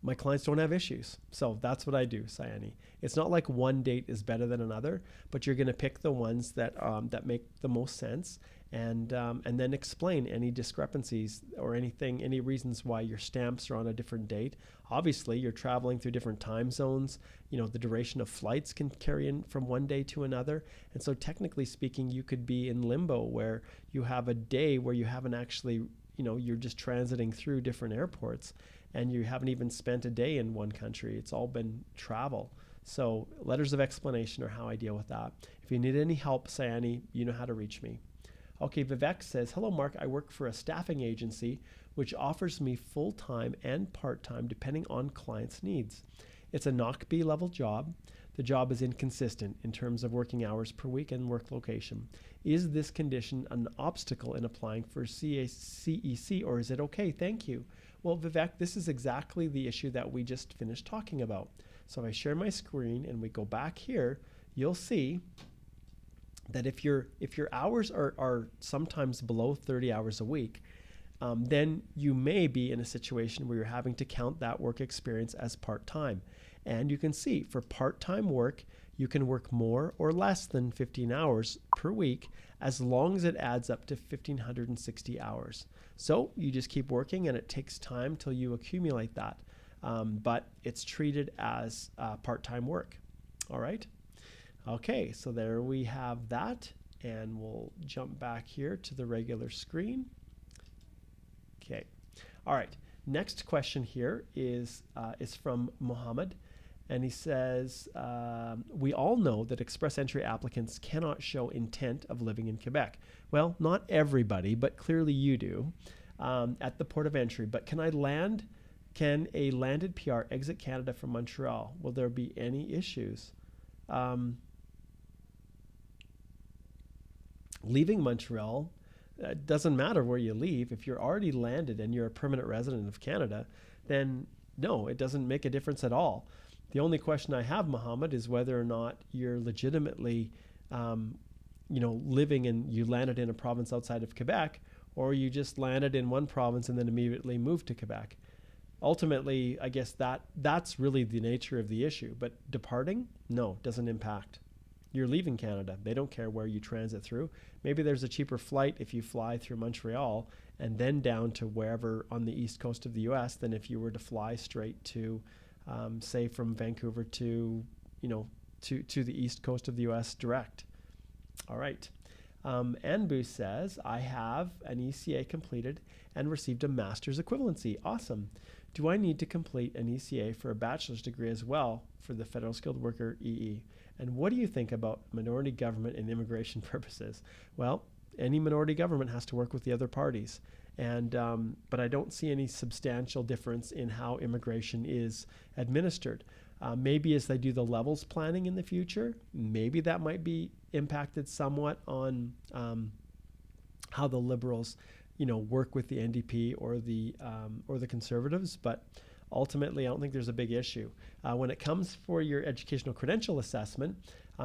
my clients don't have issues. So that's what I do, Sayani. It's not like one date is better than another, but you're going to pick the ones that make the most sense, and then explain any discrepancies or any reasons why your stamps are on a different date. Obviously, you're traveling through different time zones. The duration of flights can carry in from one day to another, and so technically speaking, you could be in limbo where you have a day where you haven't actually, you're just transiting through different airports, and you haven't even spent a day in one country. It's all been travel. So letters of explanation are how I deal with that. If you need any help, Sayani, you know how to reach me. Okay, Vivek says, hello, Mark. I work for a staffing agency which offers me full-time and part-time depending on clients' needs. It's a NOC-B level job. The job is inconsistent in terms of working hours per week and work location. Is this condition an obstacle in applying for CEC, or is it okay? Thank you. Well, Vivek, this is exactly the issue that we just finished talking about. So if I share my screen and we go back here, you'll see that if your hours are sometimes below 30 hours a week, then you may be in a situation where you're having to count that work experience as part-time. And you can see for part-time work, you can work more or less than 15 hours per week as long as it adds up to 1,560 hours. So you just keep working, and it takes time till you accumulate that. But it's treated as part-time work. All right? Okay, so there we have that, and we'll jump back here to the regular screen. Okay. All right. Next question here is from Mohammed. And he says, we all know that express entry applicants cannot show intent of living in Quebec. Well, not everybody, but clearly you do at the port of entry. But can a landed PR exit Canada from Montreal? Will there be any issues? Leaving Montreal, it doesn't matter where you leave. If you're already landed and you're a permanent resident of Canada, then no, it doesn't make a difference at all. The only question I have, Mohammed, is whether or not you're legitimately, living and you landed in a province outside of Quebec, or you just landed in one province and then immediately moved to Quebec. Ultimately, I guess that's really the nature of the issue. But departing, no, doesn't impact. You're leaving Canada. They don't care where you transit through. Maybe there's a cheaper flight if you fly through Montreal and then down to wherever on the east coast of the U.S. than if you were to fly straight to, say, from Vancouver to the east coast of the U.S. direct. All right. Anbu says, I have an ECA completed and received a master's equivalency. Awesome. Do I need to complete an ECA for a bachelor's degree as well for the Federal Skilled Worker EE? And what do you think about minority government and immigration purposes? Well, any minority government has to work with the other parties. And but I don't see any substantial difference in how immigration is administered. Maybe as they do the levels planning in the future, maybe that might be impacted somewhat on how the Liberals, work with the NDP or the Conservatives. But ultimately, I don't think there's a big issue. When it comes for your educational credential assessment,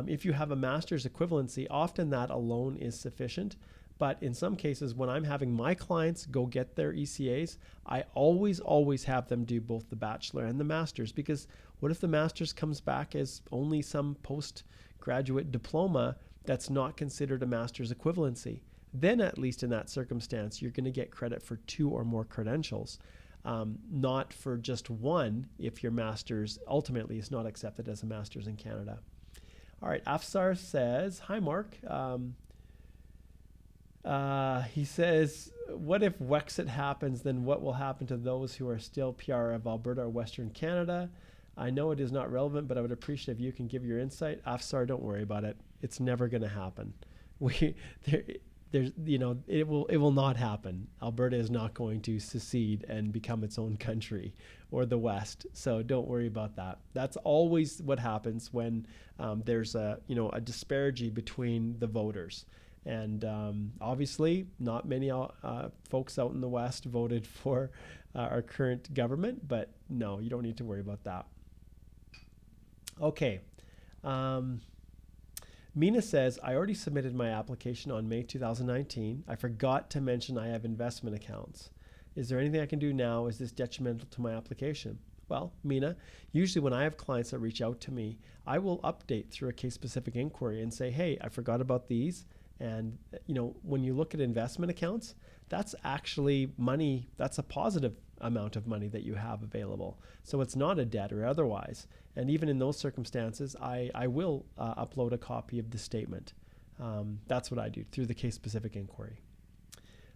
if you have a master's equivalency, often that alone is sufficient. But in some cases, when I'm having my clients go get their ECAs, I always have them do both the bachelor and the master's, because what if the master's comes back as only some postgraduate diploma that's not considered a master's equivalency? Then at least in that circumstance, you're going to get credit for 2 or more credentials, not for just one if your master's ultimately is not accepted as a master's in Canada. All right, Afsar says, hi, Mark. He says, what if Wexit happens, then what will happen to those who are still PR of Alberta or Western Canada? I know it is not relevant, but I would appreciate if you can give your insight. Afsar, don't worry about it. It's never going to happen. there's, it will not happen. Alberta is not going to secede and become its own country, or the West. So don't worry about that. That's always what happens when there's a disparity between the voters. And obviously, not many folks out in the West voted for our current government, but no, you don't need to worry about that. Okay. Mina says, I already submitted my application on May 2019. I forgot to mention I have investment accounts. Is there anything I can do now? Is this detrimental to my application? Well, Mina, usually when I have clients that reach out to me, I will update through a case-specific inquiry and say, hey, I forgot about these. And, when you look at investment accounts, that's actually money, that's a positive amount of money that you have available. So it's not a debt or otherwise. And even in those circumstances, I will upload a copy of the statement. That's what I do through the case-specific inquiry.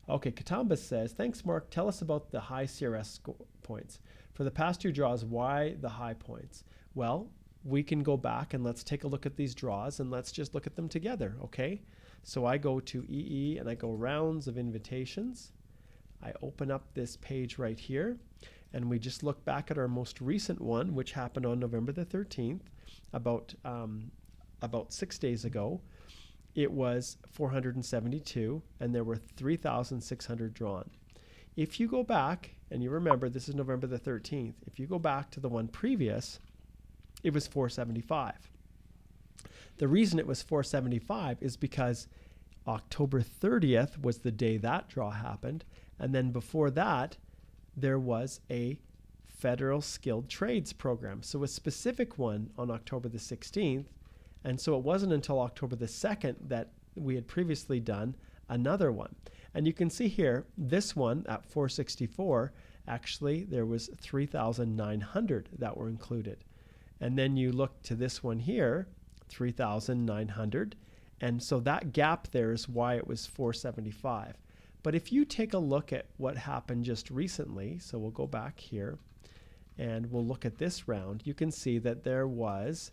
Okay, Katamba says, thanks, Mark. Tell us about the high CRS points. For the past 2 draws, why the high points? Well, we can go back and let's take a look at these draws and let's just look at them together, okay? So I go to EE and I go rounds of invitations. I open up this page right here and we just look back at our most recent one, which happened on November the 13th, about 6 days ago. It was 472 and there were 3,600 drawn. If you go back, and you remember this is November the 13th, if you go back to the one previous, it was 475. The reason it was 475 is because October 30th was the day that draw happened. And then before that, there was a federal skilled trades program. So a specific one on October the 16th. And so it wasn't until October the 2nd that we had previously done another one. And you can see here, this one at 464, actually there was 3,900 that were included. And then you look to this one here, 3,900. And so that gap there is why it was 475. But if you take a look at what happened just recently, so we'll go back here and we'll look at this round, you can see that there was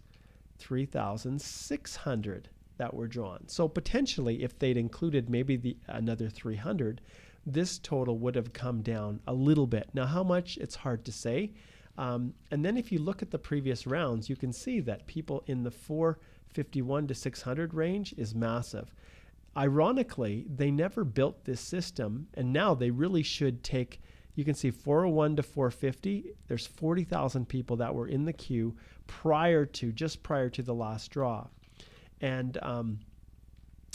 3,600 that were drawn. So potentially if they'd included maybe another 300, this total would have come down a little bit. Now how much, it's hard to say. And then if you look at the previous rounds, you can see that people in the 451 to 600 range is massive. Ironically, they never built this system, and now they really should take, you can see 401 to 450, there's 40,000 people that were in the queue just prior to the last draw. And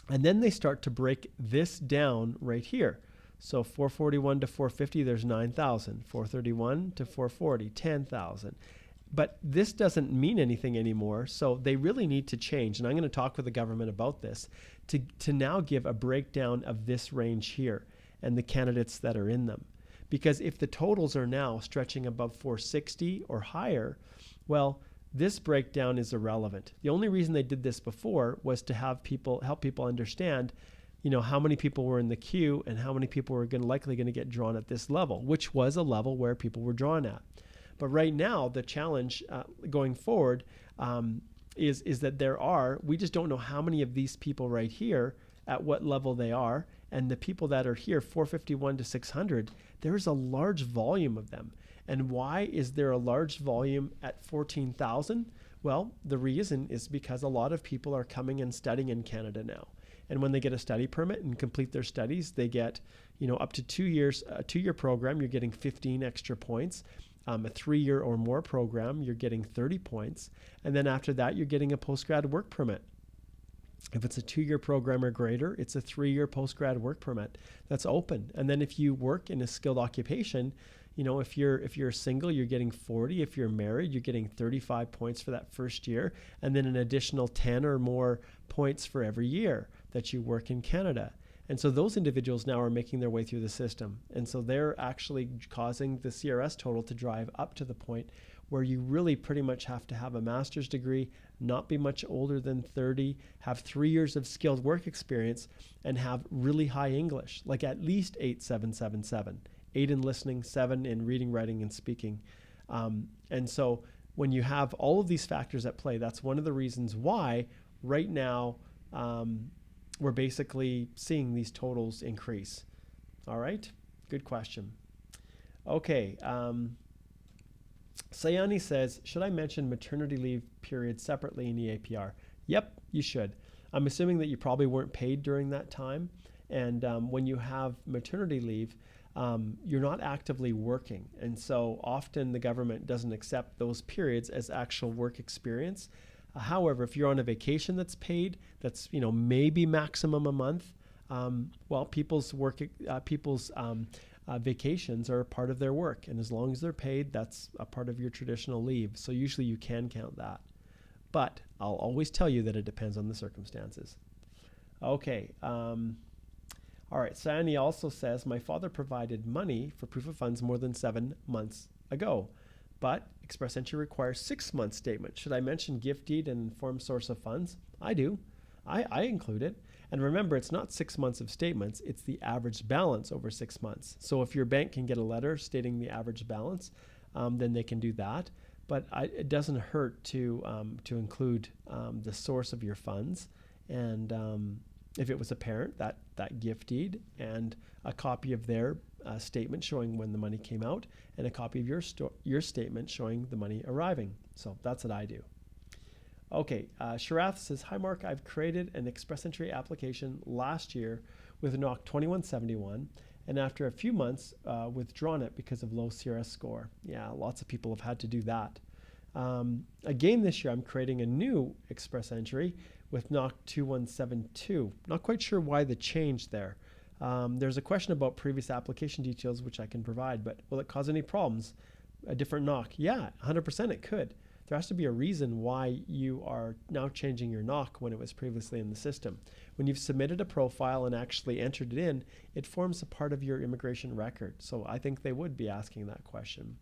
then they start to break this down right here. So 441 to 450, there's 9,000. 431 to 440, 10,000. But this doesn't mean anything anymore, so they really need to change. And I'm going to talk with the government about this to now give a breakdown of this range here and the candidates that are in them. Because if the totals are now stretching above 460 or higher, well, this breakdown is irrelevant. The only reason they did this before was to help people understand how many people were in the queue and how many people were likely going to get drawn at this level, which was a level where people were drawn at. But right now, the challenge going forward is that we just don't know how many of these people right here, at what level they are, and the people that are here, 451 to 600, there's a large volume of them. And why is there a large volume at 14,000? Well, the reason is because a lot of people are coming and studying in Canada now. And when they get a study permit and complete their studies, they get, up to 2 years, a 2-year program, you're getting 15 extra points. A 3-year or more program, you're getting 30 points. And then after that, you're getting a postgrad work permit. If it's a 2-year program or greater, it's a 3-year postgrad work permit that's open. And then if you work in a skilled occupation, if you're single, you're getting 40. If you're married, you're getting 35 points for that first year, and then an additional 10 or more points for every year that you work in Canada. And so those individuals now are making their way through the system. And so they're actually causing the CRS total to drive up to the point where you really pretty much have to have a master's degree, not be much older than 30, have 3 years of skilled work experience, and have really high English, like at least 8.777, 8 in listening, 7 in reading, writing, and speaking. And so when you have all of these factors at play, that's one of the reasons why right now we're basically seeing these totals increase. All right, good question. Okay, Sayani says, should I mention maternity leave period separately in the APR? Yep, you should. I'm assuming that you probably weren't paid during that time. And when you have maternity leave, you're not actively working. And so often the government doesn't accept those periods as actual work experience. However, if you're on a vacation that's paid, that's maybe maximum a month, people's vacations are a part of their work, and as long as they're paid, that's a part of your traditional leave. So usually you can count that. But I'll always tell you that it depends on the circumstances. Okay. All right. Sayani also says, my father provided money for proof of funds more than 7 months ago, but Express Entry requires 6 month statement. Should I mention gift deed and informed source of funds? I do. I include it. And remember, it's not 6 months of statements, it's the average balance over 6 months. So if your bank can get a letter stating the average balance, then they can do that. But it doesn't hurt to include the source of your funds. And if it was a parent, that gift deed and a copy of their statement showing when the money came out and a copy of your statement showing the money arriving. So that's what I do. Okay, Sharath says, hi Mark, I've created an Express Entry application last year with NOC 2171 and after a few months withdrawn it because of low CRS score. Yeah, lots of people have had to do that. Again this year I'm creating a new Express Entry with NOC 2172. Not quite sure why the change there. There's a question about previous application details which I can provide, but will it cause any problems? A different NOC? Yeah, 100% it could. There has to be a reason why you are now changing your NOC when it was previously in the system. When you've submitted a profile and actually entered it in, it forms a part of your immigration record. So I think they would be asking that question.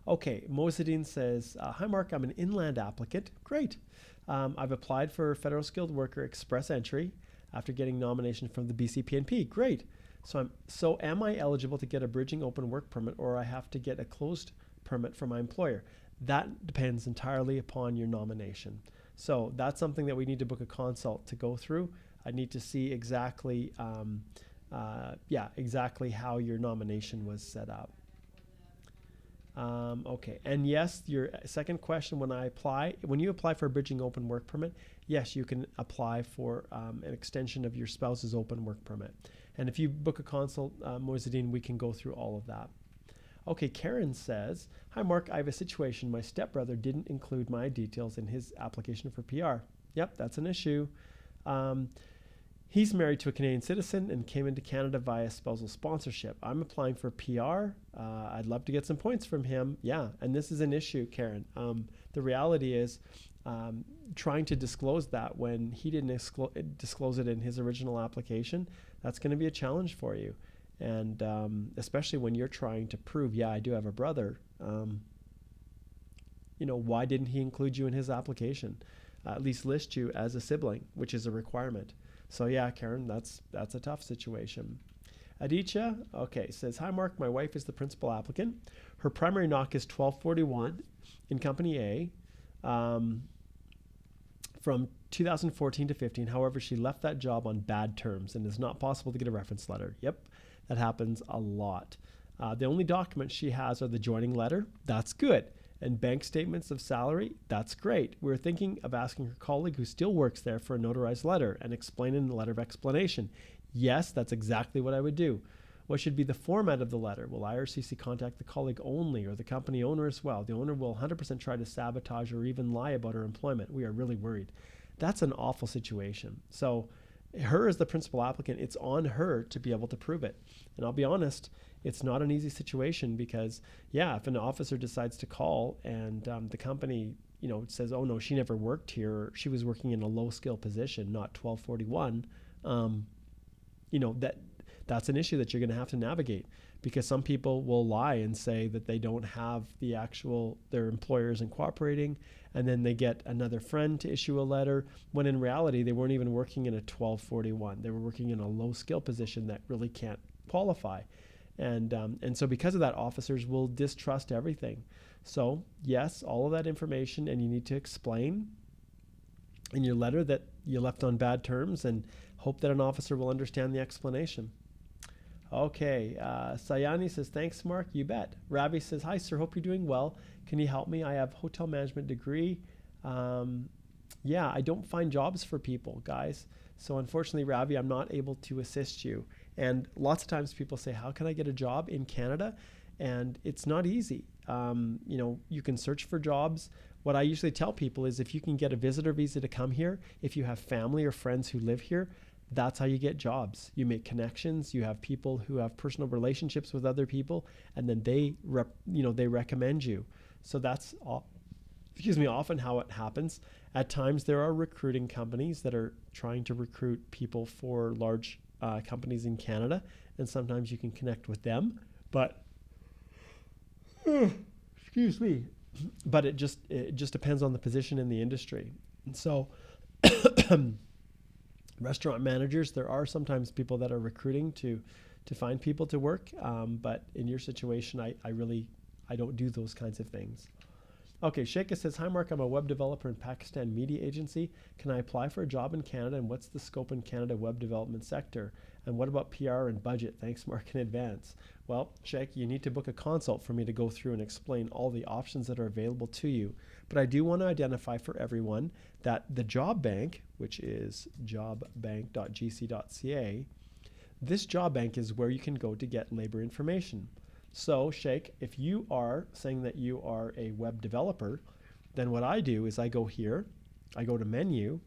Okay, Mosadine says, hi Mark, I'm an inland applicant. Great. I've applied for Federal Skilled Worker Express Entry after getting nomination from the BCPNP. Great. So am I eligible to get a bridging open work permit, or I have to get a closed permit from my employer? That depends entirely upon your nomination. So that's something that we need to book a consult to go through. I need to see exactly how your nomination was set up. Okay, and yes, your second question, when you apply for a bridging open work permit, yes, you can apply for an extension of your spouse's open work permit. And if you book a consult, Moisedine, we can go through all of that. Okay, Karen says, hi Mark, I have a situation. My stepbrother didn't include my details in his application for PR. Yep, that's an issue. He's married to a Canadian citizen and came into Canada via spousal sponsorship. I'm applying for PR. I'd love to get some points from him. Yeah, and this is an issue, Karen. The reality is trying to disclose that when he didn't disclose it in his original application, that's going to be a challenge for you. And especially when you're trying to prove, yeah, I do have a brother, why didn't he include you in his application? At least list you as a sibling, which is a requirement. So yeah, Karen, that's a tough situation. Aditya, says, hi Mark, my wife is the principal applicant. Her primary NOC is 1241 in Company A from 2014 to 15. However, she left that job on bad terms and it's not possible to get a reference letter. Yep, that happens a lot. The only documents she has are the joining letter. That's good. And bank statements of salary, that's great. We're thinking of asking her colleague who still works there for a notarized letter and explaining the letter of explanation. Yes, that's exactly what I would do. What should be the format of the letter? Will IRCC contact the colleague only or the company owner as well? The owner will 100% try to sabotage or even lie about her employment. We are really worried. That's an awful situation. So her as the principal applicant, it's on her to be able to prove it. And I'll be honest, it's not an easy situation because, yeah, if an officer decides to call and the company, says, oh no, she never worked here, or she was working in a low skill position, not 1241, that's an issue that you're going to have to navigate, because some people will lie and say that they don't have their employer isn't cooperating, and then they get another friend to issue a letter, when in reality they weren't even working in a 1241. They were working in a low skill position that really can't qualify. And so because of that, officers will distrust everything. So yes, all of that information, and you need to explain in your letter that you left on bad terms, and hope that an officer will understand the explanation. Okay, Sayani says, thanks, Mark. You bet. Ravi says, hi, sir. Hope you're doing well. Can you help me? I have hotel management degree. Yeah, I don't find jobs for people, guys. So unfortunately, Ravi, I'm not able to assist you. And lots of times people say, how can I get a job in Canada? And it's not easy. You can search for jobs. What I usually tell people is if you can get a visitor visa to come here, if you have family or friends who live here, that's how you get jobs. You make connections. You have people who have personal relationships with other people, and then they recommend you. So that's often how it happens. At times, there are recruiting companies that are trying to recruit people for large companies in Canada, and sometimes you can connect with them. But excuse me. But it just depends on the position in the industry. And so restaurant managers, there are sometimes people that are recruiting to find people to work. But in your situation, I don't do those kinds of things. Okay, Sheikha says, hi, Mark. I'm a web developer in Pakistan Media Agency. Can I apply for a job in Canada? And what's the scope in Canada web development sector? And what about PR and budget? Thanks, Mark, in advance. Well, Sheikh, you need to book a consult for me to go through and explain all the options that are available to you. But I do want to identify for everyone that the job bank, which is jobbank.gc.ca, this job bank is where you can go to get labor information. So, Sheikh, if you are saying that you are a web developer, then what I do is I go here, I go to menu,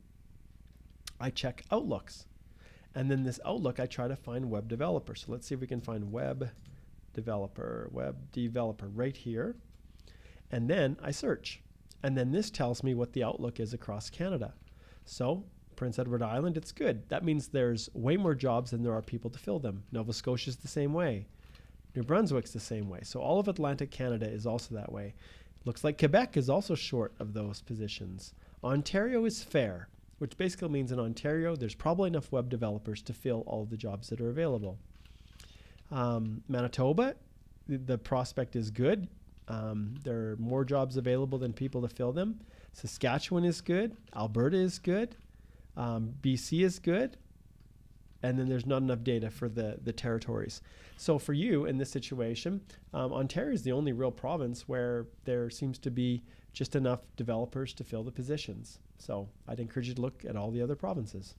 I check Outlooks. And then this Outlook, I try to find web developer. So let's see if we can find web developer right here. And then I search. And then this tells me what the outlook is across Canada. So Prince Edward Island, it's good. That means there's way more jobs than there are people to fill them. Nova Scotia's the same way. New Brunswick's the same way. So all of Atlantic Canada is also that way. Looks like Quebec is also short of those positions. Ontario is fair, which basically means in Ontario, there's probably enough web developers to fill all of the jobs that are available. Manitoba, the prospect is good. There are more jobs available than people to fill them. Saskatchewan is good. Alberta is good. BC is good. And then there's not enough data for the territories. So for you in this situation, Ontario is the only real province where there seems to be just enough developers to fill the positions. So I'd encourage you to look at all the other provinces.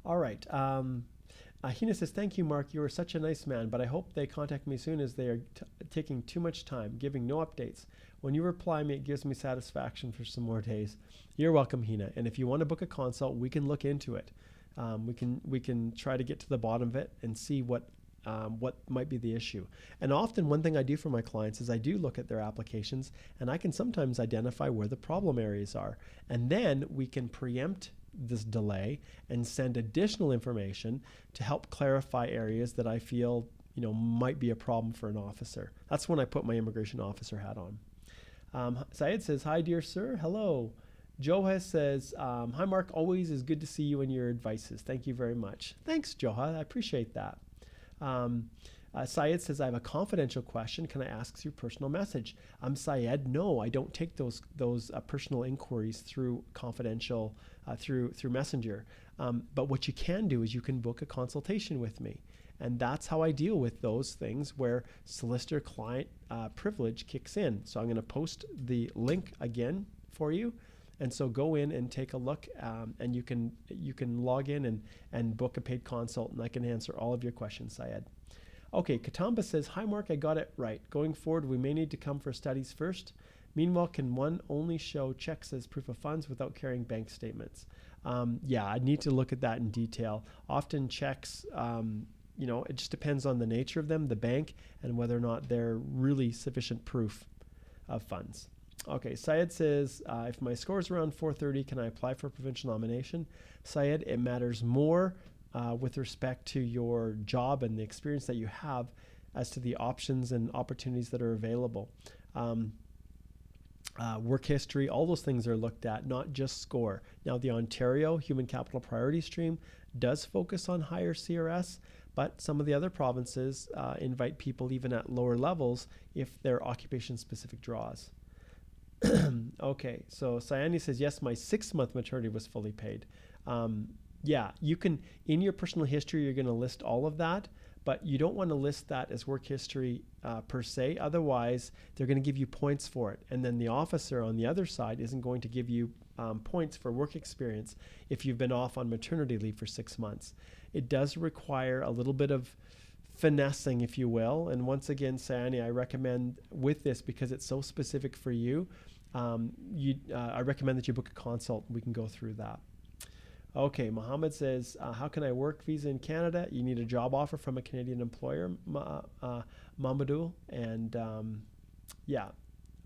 All right. Hina says, thank you, Mark. You are such a nice man, but I hope they contact me soon as they are taking too much time, giving no updates. When you reply me, it gives me satisfaction for some more days. You're welcome, Hina. And if you want to book a consult, we can look into it. We can try to get to the bottom of it and see what might be the issue. And often one thing I do for my clients is I do look at their applications, and I can sometimes identify where the problem areas are. And then we can preempt this delay and send additional information to help clarify areas that I feel might be a problem for an officer. That's when I put my immigration officer hat on. Syed says, hi, dear sir. Hello. Joha says, hi, Mark. Always is good to see you and your advices. Thank you very much. Thanks, Joha. I appreciate that. Syed says, I have a confidential question. Can I ask your personal message? Syed, no, I don't take those personal inquiries through confidential, through Messenger. But what you can do is you can book a consultation with me. And that's how I deal with those things where solicitor-client privilege kicks in. So I'm going to post the link again for you. And so go in and take a look, and you can log in and book a paid consult, and I can answer all of your questions, Syed. Okay, Katamba says, hi, Mark, I got it right. Going forward, we may need to come for studies first. Meanwhile, can one only show checks as proof of funds without carrying bank statements? Yeah, I need to look at that in detail. Often checks, it just depends on the nature of them, the bank, and whether or not they're really sufficient proof of funds. Okay, Syed says, if my score is around 430, can I apply for provincial nomination? Syed, it matters more with respect to your job and the experience that you have as to the options and opportunities that are available. Work history, all those things are looked at, not just score. Now, the Ontario Human Capital Priority Stream does focus on higher CRS, but some of the other provinces invite people even at lower levels if they're occupation-specific draws. Okay, so Sayani says, yes, my 6 month maternity was fully paid. Um, yeah, you can, in your personal history, you're going to list all of that, but you don't want to list that as work history per se. Otherwise, they're going to give you points for it. And then the officer on the other side isn't going to give you points for work experience if you've been off on maternity leave for 6 months. It does require a little bit of finessing, if you will. And once again, Sayani, I recommend with this, because it's so specific for you, I recommend that you book a consult. We can go through that. Okay, Mohammed says, how can I work visa in Canada? You need a job offer from a Canadian employer, Mamadou. And yeah.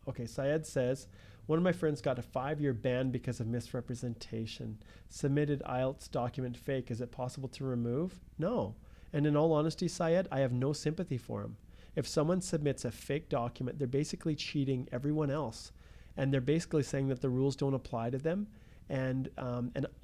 Okay, Syed says, one of my friends got a 5-year ban because of misrepresentation. Submitted IELTS document fake. Is it possible to remove? No. And in all honesty, Syed, I have no sympathy for him. If someone submits a fake document, they're basically cheating everyone else. And they're basically saying that the rules don't apply to them. And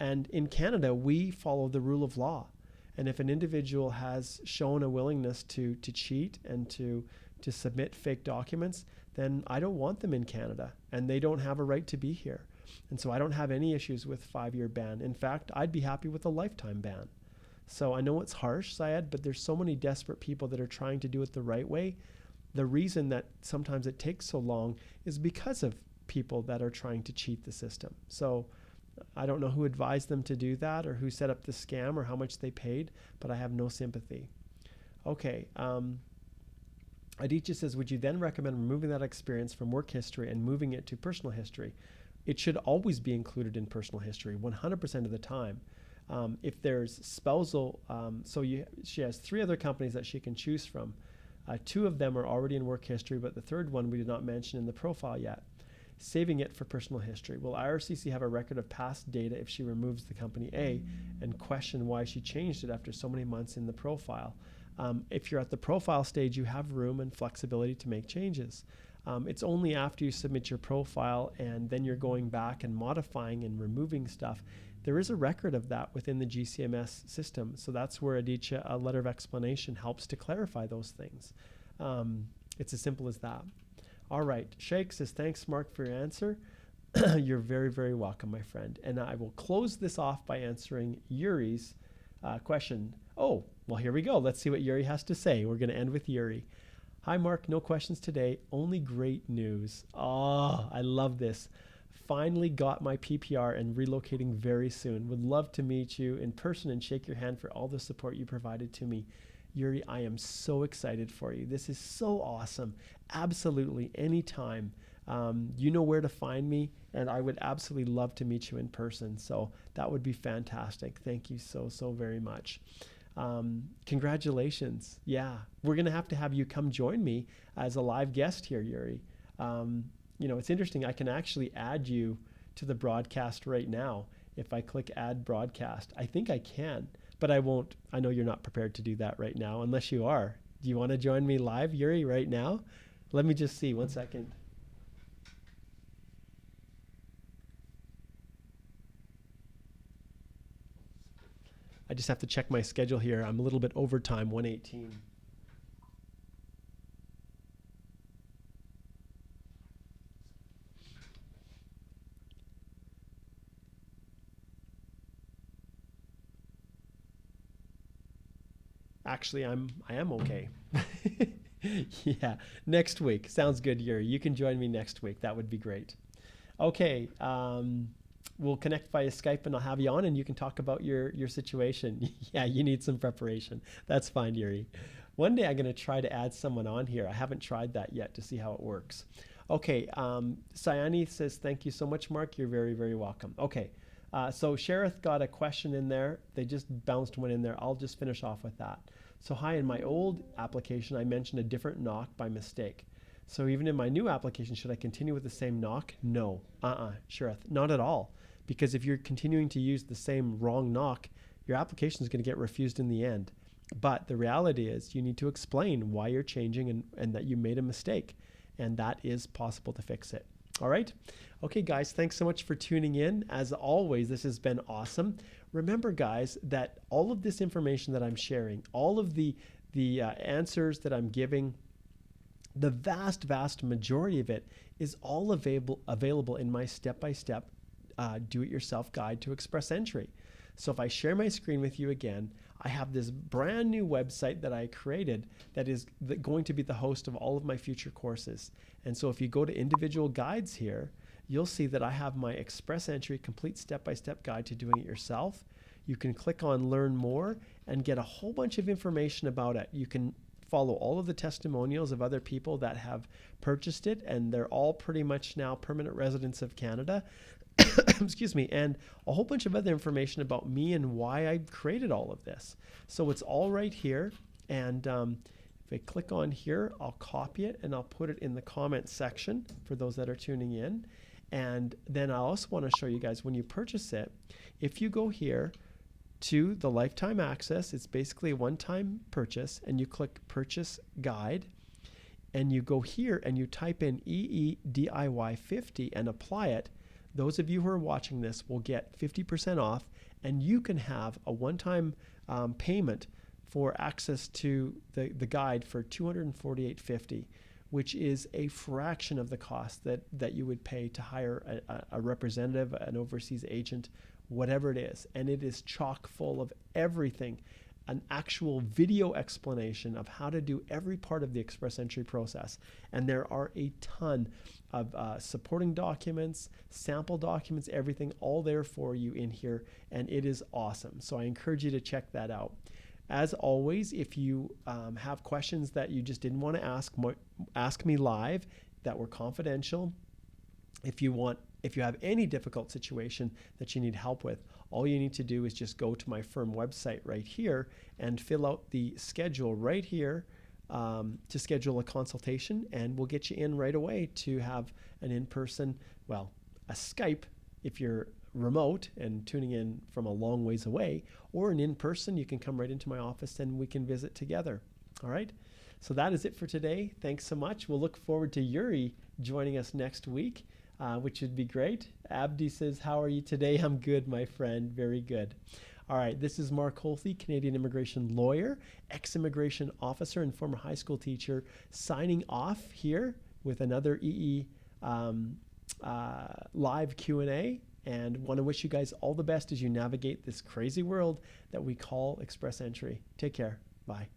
in Canada, we follow the rule of law. And if an individual has shown a willingness to cheat and to submit fake documents, then I don't want them in Canada, and they don't have a right to be here. And so I don't have any issues with 5-year ban. In fact, I'd be happy with a lifetime ban. So I know it's harsh, Syed, but there's so many desperate people that are trying to do it the right way. The reason that sometimes it takes so long is because of people that are trying to cheat the system. So I don't know who advised them to do that or who set up the scam or how much they paid, but I have no sympathy. Okay. Aditya says, would you then recommend removing that experience from work history and moving it to personal history? It should always be included in personal history 100% of the time. If there's spousal, she has 3 other companies that she can choose from. 2 of them are already in work history, but the third one we did not mention in the profile yet. Saving it for personal history. Will IRCC have a record of past data if she removes the company A and question why she changed it after so many months in the profile? If you're at the profile stage, you have room and flexibility to make changes. It's only after you submit your profile and then you're going back and modifying and removing stuff. There is a record of that within the GCMS system. So that's where Aditya, a letter of explanation, helps to clarify those things. It's as simple as that. All right. Sheikh says, thanks, Mark, for your answer. You're very, very welcome, my friend. And I will close this off by answering Yuri's question. Oh, well, here we go. Let's see what Yuri has to say. We're going to end with Yuri. Hi, Mark. No questions today. Only great news. Oh, I love this. Finally got my PPR and relocating very soon. Would love to meet you in person and shake your hand for all the support you provided to me. Yuri, I am so excited for you. This is so awesome. Absolutely, anytime. You know where to find me, and I would absolutely love to meet you in person. So that would be fantastic. Thank you so, so very much. Congratulations. Yeah, we're going to have you come join me as a live guest here, Yuri. It's interesting. I can actually add you to the broadcast right now. If I click add broadcast, I think I can. But I won't. I know you're not prepared to do that right now, unless you are. Do you want to join me live, Yuri, right now? Let me just see. 1 second. I just have to check my schedule here. I'm a little bit overtime, 1:18. Actually, I am okay. Yeah, next week. Sounds good, Yuri. You can join me next week. That would be great. Okay, we'll connect via Skype and I'll have you on and you can talk about your situation. Yeah, you need some preparation. That's fine, Yuri. One day I'm going to try to add someone on here. I haven't tried that yet to see how it works. Okay, Sayani says, thank you so much, Mark. You're very, very welcome. Okay, so Sherith got a question in there. They just bounced one in there. I'll just finish off with that. So hi, in my old application, I mentioned a different knock by mistake. So even in my new application, should I continue with the same knock? No, Sherith, not at all. Because if you're continuing to use the same wrong knock, your application is going to get refused in the end. But the reality is you need to explain why you're changing and that you made a mistake. And that is possible to fix it. All right. Okay, guys, thanks so much for tuning in. As always, this has been awesome. Remember, guys, that all of this information that I'm sharing, all of the answers that I'm giving, The vast majority of it is all available in my step-by-step do-it-yourself guide to express entry. So if I share my screen with you again, I have this brand new website that I created that is going to be the host of all of my future courses. And so if you go to individual guides here, you'll see that I have my express entry complete step-by-step guide to doing it yourself. You can click on learn more and get a whole bunch of information about it. You can follow all of the testimonials of other people that have purchased it, and they're all pretty much now permanent residents of Canada. Excuse me, and a whole bunch of other information about me and why I created all of this. So it's all right here, and if I click on here, I'll copy it and I'll put it in the comments section for those that are tuning in. And then I also want to show you guys when you purchase it, if you go here to the lifetime access, it's basically a one-time purchase, and you click purchase guide, and you go here and you type in EEDIY50 and apply it. Those of you who are watching this will get 50% off, and you can have a one-time payment for access to the guide for $248.50, which is a fraction of the cost that you would pay to hire a representative, an overseas agent, whatever it is. And it is chock full of everything, an actual video explanation of how to do every part of the express entry process. And there are a ton of supporting documents, sample documents, everything all there for you in here. And it is awesome. So I encourage you to check that out. As always, if you have questions that you just didn't want to ask me live, that were confidential, if you have any difficult situation that you need help with, all you need to do is just go to my firm website right here and fill out the schedule right here to schedule a consultation, and we'll get you in right away to have an in-person, well, a Skype if you're remote and tuning in from a long ways away, or an in-person. You can come right into my office and we can visit together. All right. So that is it for today. Thanks so much. We'll look forward to Yuri joining us next week, which would be great. Abdi says, how are you today? I'm good, my friend. Very good. All right. This is Mark Holthe, Canadian immigration lawyer, ex-immigration officer, and former high school teacher, signing off here with another EE live Q&A. And want to wish you guys all the best as you navigate this crazy world that we call express entry. Take care. Bye.